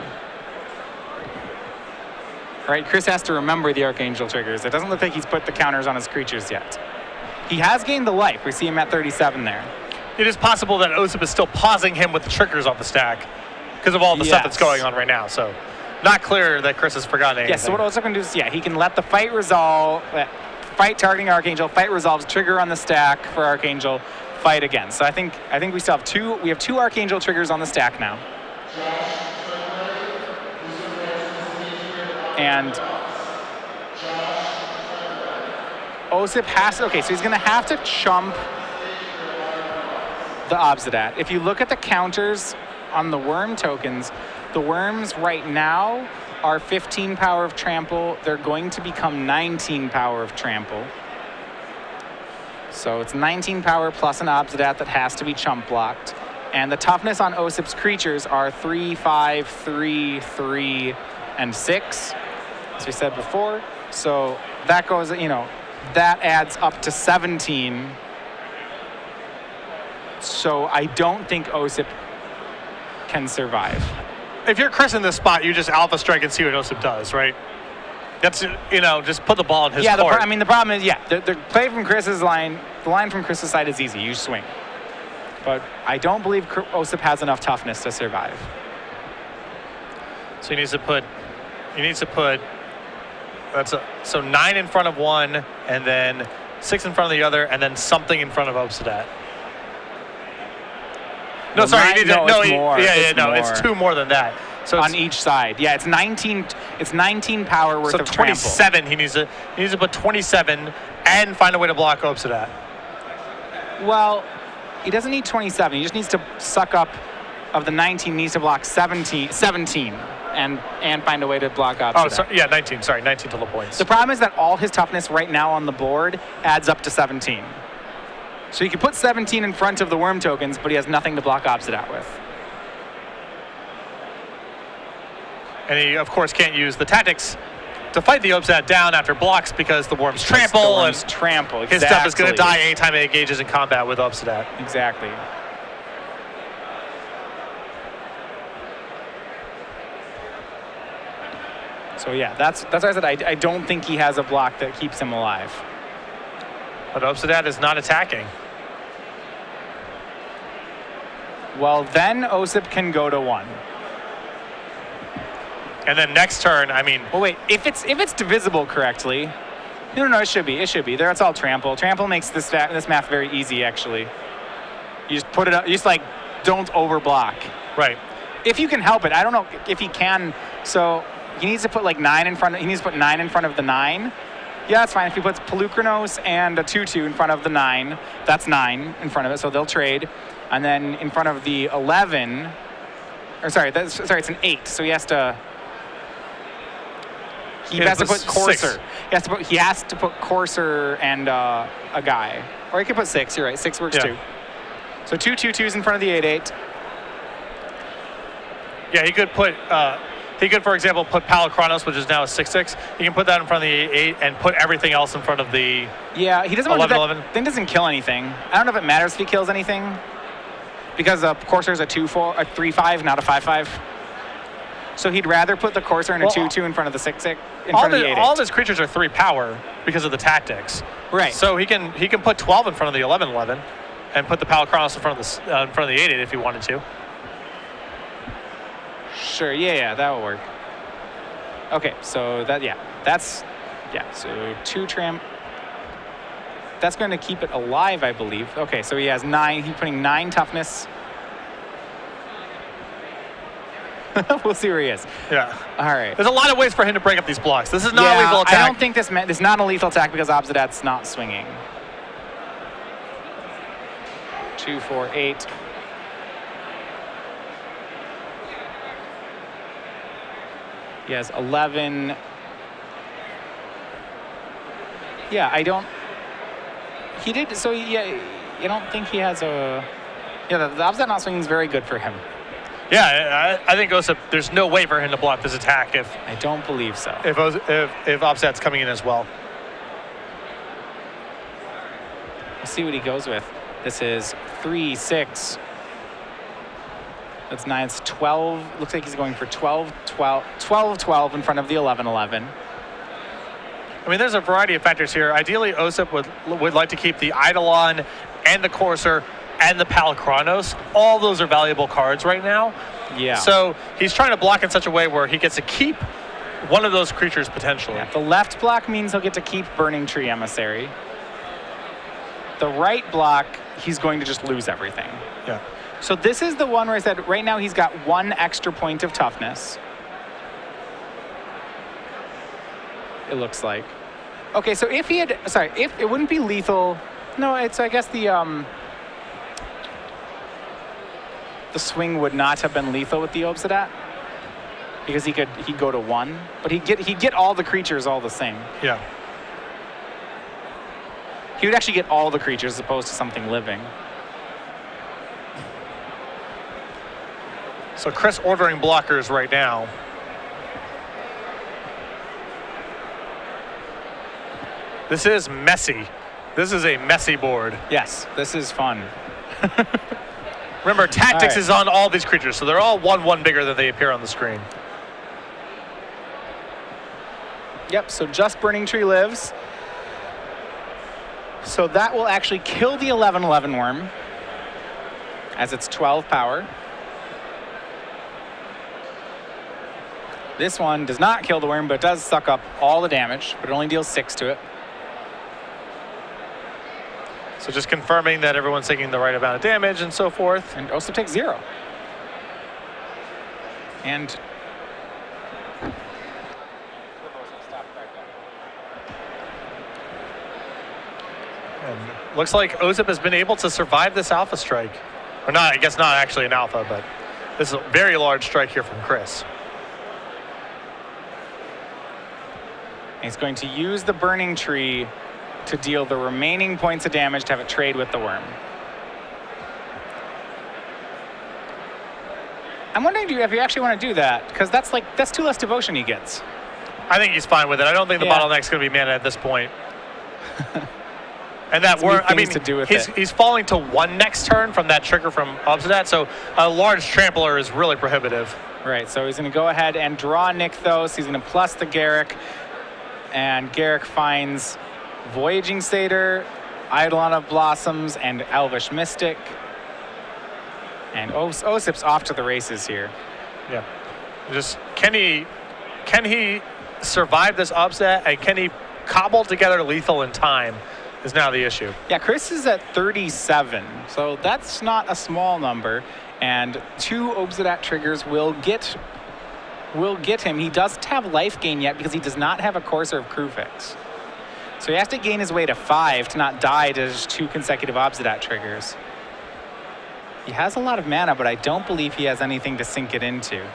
Right, Chris has to remember the Archangel triggers. It doesn't look like he's put the counters on his creatures yet. He has gained the life. We see him at 37 there. It is possible that Osyp is still pausing him with the triggers off the stack because of all the stuff that's going on right now. So not clear that Chris has forgotten anything. Yeah, so what Osyp can do is, he can let the fight resolve, fight targeting Archangel, fight resolves, trigger on the stack for Archangel, fight again. So I think we still have we have 2 Archangel triggers on the stack now. And Osyp has so he's going to have to chump the Obsidat. If you look at the counters on the worm tokens, the worms right now are 15 power of trample. They're going to become 19 power of trample. So it's 19 power plus an Obsidat that has to be chump blocked. And the toughness on Osyp's creatures are 3, 5, 3, 3, and 6. As we said before. So that goes, that adds up to 17. So I don't think Osyp can survive. If you're Chris in this spot, you just alpha strike and see what Osyp does, right? That's, just put the ball in his court. The problem is, the play from Chris's line, the line from Chris's side is easy. You swing. But I don't believe Osyp has enough toughness to survive. So he needs to put so 9 in front of one, and then 6 in front of the other, and then something in front of Obsidat. No, well, sorry, it's 2 more than that. So on each side, it's 19. It's 19 power worth of trample. 27. He needs to put 27 and find a way to block Obsidat. Well, he doesn't need 27. He just needs to suck up of the 19. He needs to block 17. And find a way to block Obsidat. Oh, sorry, 19. Sorry, 19 total points. The problem is that all his toughness right now on the board adds up to 17. So he can put 17 in front of the worm tokens, but he has nothing to block Obsidat with. And he, of course, can't use the tactics to fight the Obsidat down after blocks because the worms trample. His stuff is going to die anytime it engages in combat with Obsidat. Exactly. So yeah, that's why I said I don't think he has a block that keeps him alive. But Obsidat is not attacking. Well, then Osyp can go to 1. And then next turn, well, wait. If it's divisible correctly, no, it should be. There, it's all trample. Trample makes this math very easy, actually. You just put it up. You just don't overblock. Right. If you can help it, I don't know if he can. So he needs to put 9 in front. He needs to put 9 in front of the 9. Yeah, that's fine. If he puts Pelucranos and a 2/2 in front of the 9, that's 9 in front of it. So they'll trade. And then in front of the 11, or sorry, it's an 8. So he has to. He has to put Courser. He has to put Courser and a guy. Or he could put 6. You're right. 6 works too. So 2 2/2s in front of the 8/8. Yeah, he could put. He could, for example, put Pelucranos, which is now a 6/6. He can put that in front of the 8/8 and put everything else in front of the. Yeah, he doesn't want to do that. 11/11. Thing doesn't kill anything. I don't know if it matters if he kills anything, because Courser is a 2/4, a 3/5, not a 5/5. So he'd rather put the Courser and a 2/2 in front of the 6/6 in front of the 8/8. All of his creatures are 3 power because of the tactics. Right. So he can put 12 in front of the 11/11, and put the Palicronos in front of the 8-8 if he wanted to. Sure, yeah, that will work. Okay, so so 2 tramp. That's going to keep it alive, I believe. Okay, so he has 9. He's putting 9 toughness. We'll see where he is. Yeah. All right. There's a lot of ways for him to break up these blocks. This is not a lethal attack. I don't think this is not a lethal attack because Obsidat's not swinging. 2, 4, 8. He has 11. Yeah, I don't. He did. So yeah, I don't think he has a. Yeah, the Obsidat not swinging is very good for him. Yeah, I think Osyp, there's no way for him to block this attack if. I don't believe so. If Obsidat's coming in as well. We'll see what he goes with. This is 3, 6. That's 9. It's 12. Looks like he's going for 12, 12, 12, 12 in front of the 11, 11. I mean, there's a variety of factors here. Ideally, Osyp would like to keep the Eidolon and the Courser and the Palicronos. All those are valuable cards right now. Yeah. So he's trying to block in such a way where he gets to keep one of those creatures potentially. Yeah, the left block means he'll get to keep Burning Tree Emissary. The right block, he's going to just lose everything. Yeah. So this is the one where I said right now he's got 1 extra point of toughness. It looks like. Okay, so if he had, sorry, if it wouldn't be lethal. No, it's, I guess the swing would not have been lethal with the Obsidat because he'd go to 1, but he'd get all the creatures all the same. Yeah. He would actually get all the creatures as opposed to something living. So Chris ordering blockers right now. This is messy. This is a messy board. Yes, this is fun. Remember, tactics is on all these creatures, so they're all 1/1 bigger than they appear on the screen. Yep, so just Burning Tree lives. So that will actually kill the 11/11 worm as it's 12 power. This one does not kill the worm, but it does suck up all the damage, but it only deals 6 to it. So just confirming that everyone's taking the right amount of damage and so forth. And Osyp takes 0. And looks like Osyp has been able to survive this alpha strike. Or not, I guess not actually an alpha, but this is a very large strike here from Chris. he's going to use the Burning Tree to deal the remaining points of damage to have it trade with the worm. I'm wondering if you actually want to do that, because that's 2 less devotion he gets. I think he's fine with it. I don't think the bottleneck's going to be mana at this point. And that worm, I mean, he's falling to 1 next turn from that trigger from Obsidat, so a large trampler is really prohibitive. Right, so he's going to go ahead and draw Nykthos. He's going to plus the Garruk, and Garruk finds Voyaging Satyr, Eidolon of Blossoms, and Elvish Mystic. And Osyp's off to the races here. Yeah. Just can he survive this Obsidat, and can he cobble together lethal in time is now the issue. Yeah, Chris is at 37, so that's not a small number. And 2 Obsidat triggers will get him. He doesn't have life gain yet because he does not have a Courser of Krufix. So he has to gain his way to 5 to not die to just 2 consecutive Obsidat triggers. He has a lot of mana, but I don't believe he has anything to sink it into.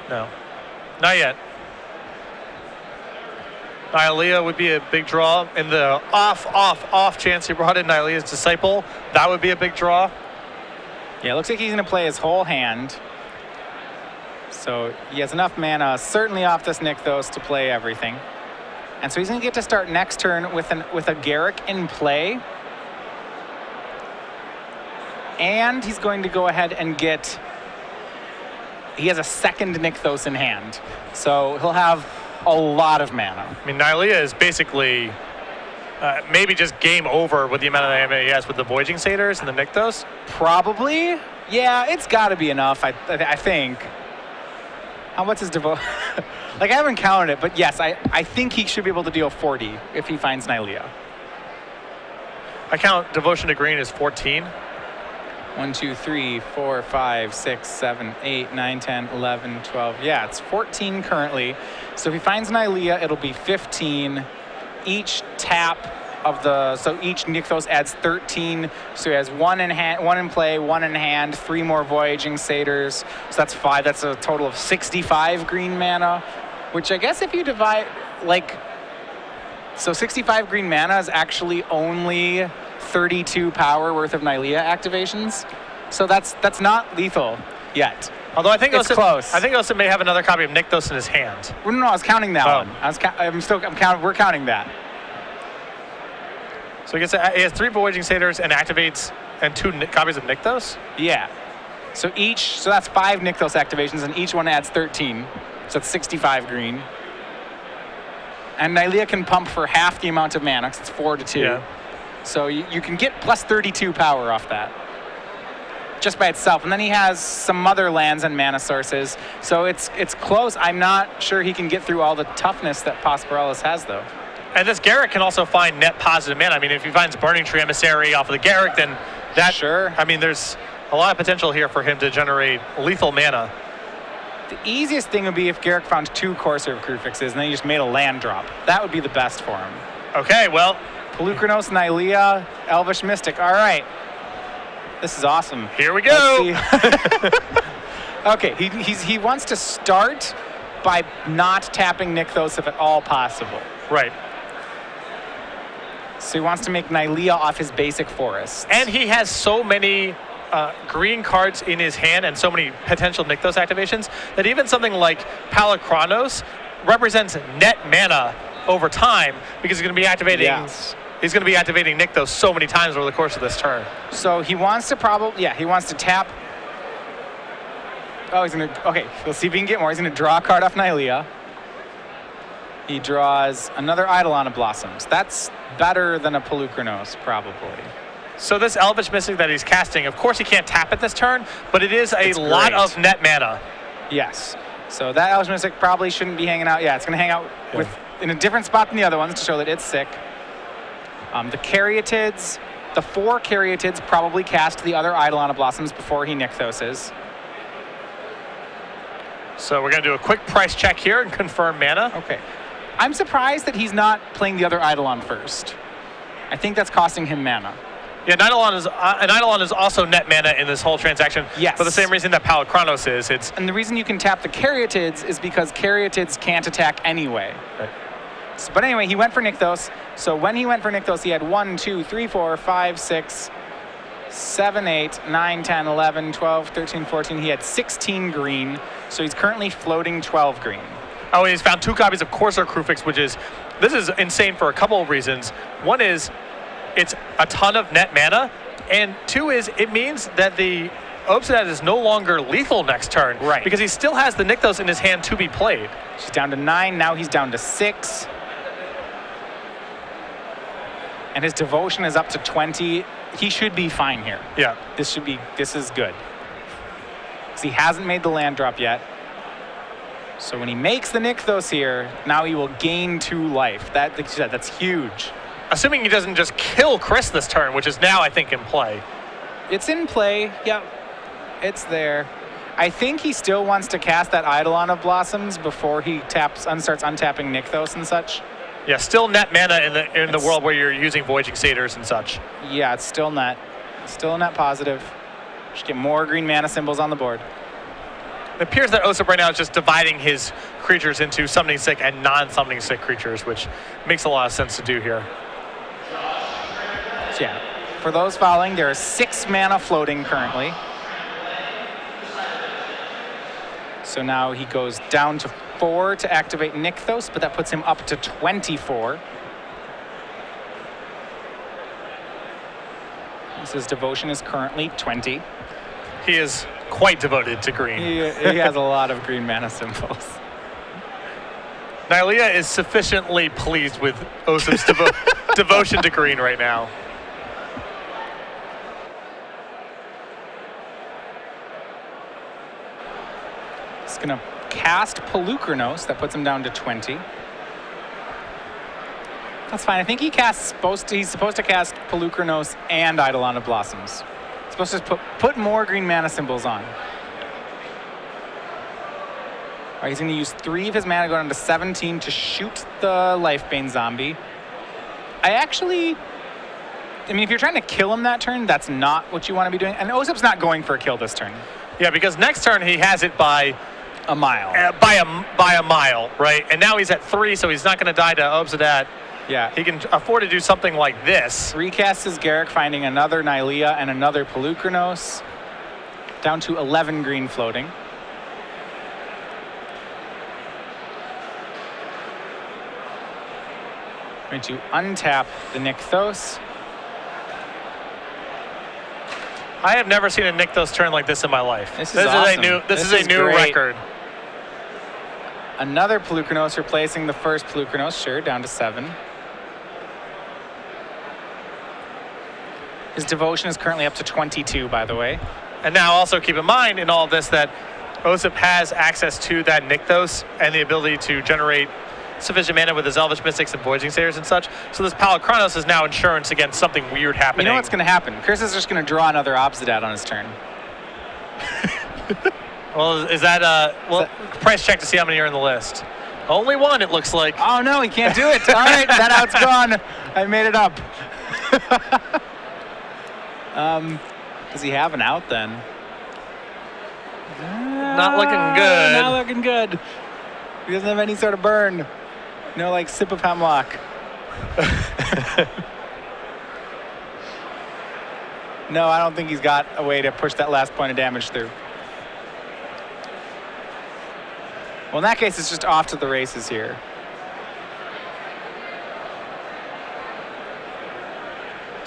No, not yet. Nylea would be a big draw. In the off chance he brought in Nylea's Disciple, that would be a big draw. Yeah, it looks like he's going to play his whole hand. So he has enough mana, certainly off this Nykthos, to play everything. And so he's going to get to start next turn with a Garruk in play. And he's going to go ahead and get... He has a second Nykthos in hand. So he'll have a lot of mana. I mean, Nylea is basically maybe just game over with the amount of mana he has with the Voyaging Satyrs and the Nykthos? Probably. Yeah, it's got to be enough, I think. How much is devotion? Like, I haven't counted it, but yes, I think he should be able to deal 40 if he finds Nylea. I count Devotion to Green as 14. 1, 2, 3, 4, 5, 6, 7, 8, 9, 10, 11, 12. Yeah, it's 14 currently. So if he finds Nylea, it'll be 15. Each tap of the, so each Nykthos adds 13. So he has 1 in hand, 1 in play, 1 in hand, 3 more Voyaging Satyrs. So that's 5. That's a total of 65 green mana, which I guess if you divide, like, so 65 green mana is actually only 32 power worth of Nylea activations. So that's not lethal yet. Although I think it's close. I think Osyp may have another copy of Nykthos in his hand. Well, no, I was counting that one. We're counting that. So he has 3 Voyaging Satyrs and activates, and 2 copies of Nykthos? Yeah. So that's 5 Nykthos activations, and each one adds 13. So it's 65 green. And Nylea can pump for half the amount of mana, 'cause it's 4 to 2. Yeah. So you can get plus 32 power off that, just by itself. And then he has some other lands and mana sources. So it's close. I'm not sure he can get through all the toughness that Posporelis has, though. And this Garruk can also find net positive mana. I mean, if he finds Burning Tree Emissary off of the Garruk, then that... Sure. I mean, there's a lot of potential here for him to generate lethal mana. The easiest thing would be if Garruk found 2 Courser Crucifixes and then he just made a land drop. That would be the best for him. Okay, well... Pelucranos, Nylea, Elvish Mystic. All right. This is awesome. Here we go. Okay, he wants to start by not tapping Nykthos if at all possible. Right. So he wants to make Nylea off his basic forest. And he has so many green cards in his hand and so many potential Nykthos activations that even something like Polychronos represents net mana over time because he's going to be activating... Yes. He's going to be activating Nykthos so many times over the course of this turn. So he wants to he wants to tap. Oh, he's going to, okay, we'll see if he can get more. He's going to draw a card off Nylea. He draws another Eidolon of Blossoms. That's better than a Pelucranos, probably. So this Elvish Mystic that he's casting, of course he can't tap it this turn, but it is a lot of net mana. Yes. So that Elvish Mystic probably shouldn't be hanging out. Yeah, it's going to hang out in a different spot than the other ones to show that it's sick. The Caryatids, the 4 Caryatids probably cast the other Eidolon of Blossoms before he Nykthoses. So we're going to do a quick price check here and confirm mana. Okay. I'm surprised that he's not playing the other Eidolon first. I think that's costing him mana. Yeah, an Eidolon is also net mana in this whole transaction. Yes. For the same reason that Polychronos is. And the reason you can tap the Caryatids is because Caryatids can't attack anyway. Right. But anyway, he went for Nykthos. So when he went for Nykthos, he had 1, 2, 3, 4, 5, 6, 7, 8, 9, 10, 11, 12, 13, 14. He had 16 green. So he's currently floating 12 green. Oh, he's found 2 copies of Courser Crucifix, this is insane for a couple of reasons. One is it's a ton of net mana. And 2 is it means that the Osyp is no longer lethal next turn. Right. Because he still has the Nykthos in his hand to be played. He's down to 9. Now he's down to 6. And his devotion is up to 20. He should be fine here. Yeah. This is good. Because he hasn't made the land drop yet. So when he makes the Nykthos here, now he will gain 2 life. That's huge. Assuming he doesn't just kill Chris this turn, which is now, I think, in play. It's in play. Yep. It's there. I think he still wants to cast that Eidolon of Blossoms before he starts untapping Nykthos and such. Yeah, still net mana in the world where you're using Voyaging Satyrs and such. Yeah, it's still net. Still a net positive. Just get more green mana symbols on the board. It appears that Osyp right now is just dividing his creatures into summoning sick and non-summoning sick creatures, which makes a lot of sense to do here. So yeah, for those following, there are 6 mana floating currently. So now he goes down to 4 to activate Nykthos, but that puts him up to 24. His devotion is currently 20. He is quite devoted to green. He has a lot of green mana symbols. Nylea is sufficiently pleased with Osyp's devotion to green right now. He's going to cast Pelucranos. That puts him down to 20. That's fine. I think he's supposed to cast Pelucranos and Eidolon of Blossoms. He's supposed to put more green mana symbols on. All right, he's going to use 3 of his mana, go down to 17 to shoot the Lifebane zombie. I mean, if you're trying to kill him that turn, that's not what you want to be doing. And Osyp's not going for a kill this turn. Yeah, because next turn he has it by a mile. By a mile, right? And now he's at 3, so he's not going to die to Obsidat. Yeah. He can afford to do something like this. Recast his Garruk, finding another Nylea and another Pelucranos. Down to 11 green floating. Going to untap the Nykthos. I have never seen a Nykthos turn like this in my life. This is awesome. This is a new record. Another Pelucranos replacing the first Pelucranos, sure, down to 7. His devotion is currently up to 22, by the way. And now also keep in mind in all of this that Osyp has access to that Nykthos and the ability to generate sufficient mana with his Elvish Mystics and Voyaging Satyrs and such. So this Pelucranos is now insurance against something weird happening. You know what's going to happen? Chris is just going to draw another Obsidat on his turn. Well, is that price check to see how many are in the list? Only 1, it looks like. Oh no, he can't do it. All right, that out's gone. I made it up. Does he have an out then? Not looking good. Not looking good. He doesn't have any sort of burn. No, like, sip of hemlock. No, I don't think he's got a way to push that last point of damage through. Well, in that case, it's just off to the races here.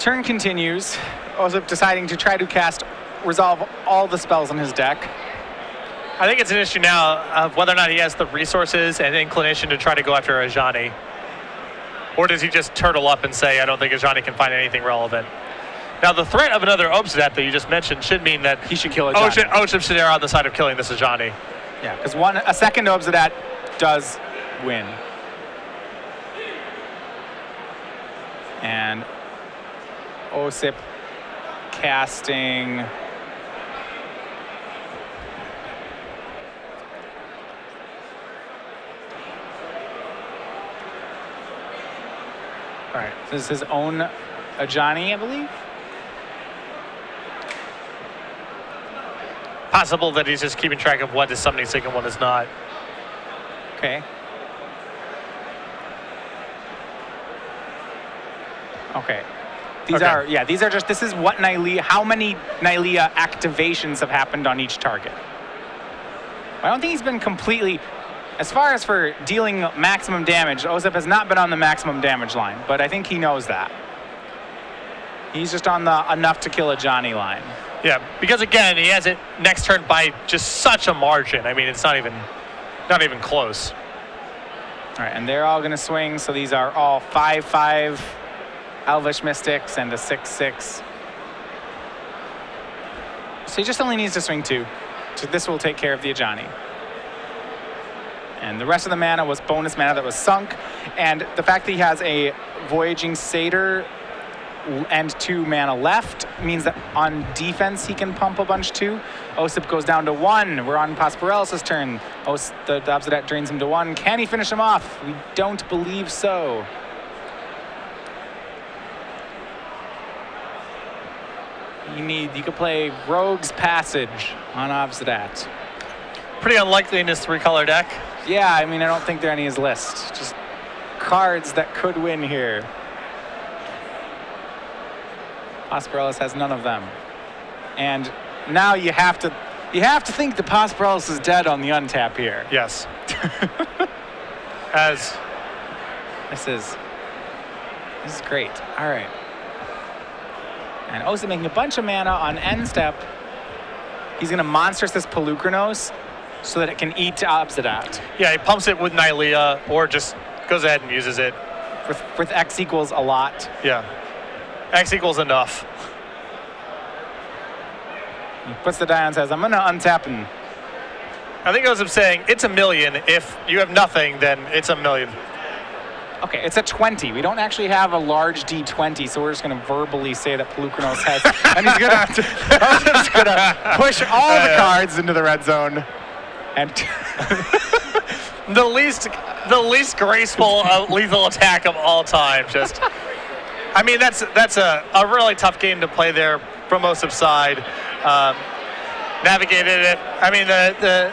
Turn continues. Osyp deciding to try to resolve all the spells in his deck. I think it's an issue now of whether or not he has the resources and inclination to try to go after Ajani. Or does he just turtle up and say, I don't think Ajani can find anything relevant? Now, the threat of another Obsidat that you just mentioned should mean that he should kill Ajani. Osyp should err on the side of killing this Ajani. Yeah, because a second Obsidat does win. And Osyp casting... All right, this is his own Ajani, I believe. Possible that he's just keeping track of what is summoning sync and what is not. Okay. Okay. These are just, this is what Nylea, how many Nylea activations have happened on each target. I don't think he's been completely, as far as for dealing maximum damage, Osyp has not been on the maximum damage line, but I think he knows that. He's just on the enough to kill a Johnny line. Yeah, because again, he has it next turn by just such a margin. I mean, it's not even close. All right, and they're all going to swing, so these are all 5/5 Elvish Mystics and a 6/6. So he just only needs to swing 2. So this will take care of the Ajani. And the rest of the mana was bonus mana that was sunk. And the fact that he has a Voyaging Satyr and 2 mana left means that on defense he can pump a bunch too. Osyp goes down to 1. We're on Posporelis' turn. The Obsidat drains him to 1. Can he finish him off? We don't believe so. You could play Rogue's Passage on Obsidat. Pretty unlikely in his 3-color deck. Yeah, I mean, I don't think they're on his list. Just cards that could win here. Posporelis has none of them. And now you have to think the Posporelis is dead on the untap here. Yes. This is great. All right. And Osyp making a bunch of mana on end step. He's going to monstrous this Pelucranos. so that it can eat Obsidat. Yeah, he pumps it with Nylea or just goes ahead and uses it. With X equals a lot. Yeah. X equals enough. He puts the die on and says, I'm going to untap him. I think Osip saying it's a million. If you have nothing, then it's a million. Okay, it's a 20. We don't actually have a large D20, so we're just going to verbally say that Pelucranos has. And he's going to push all the cards into the red zone. And the least graceful lethal attack of all time. Just, I mean, that's a really tough game to play there from Osip's side. Navigated it. I mean, the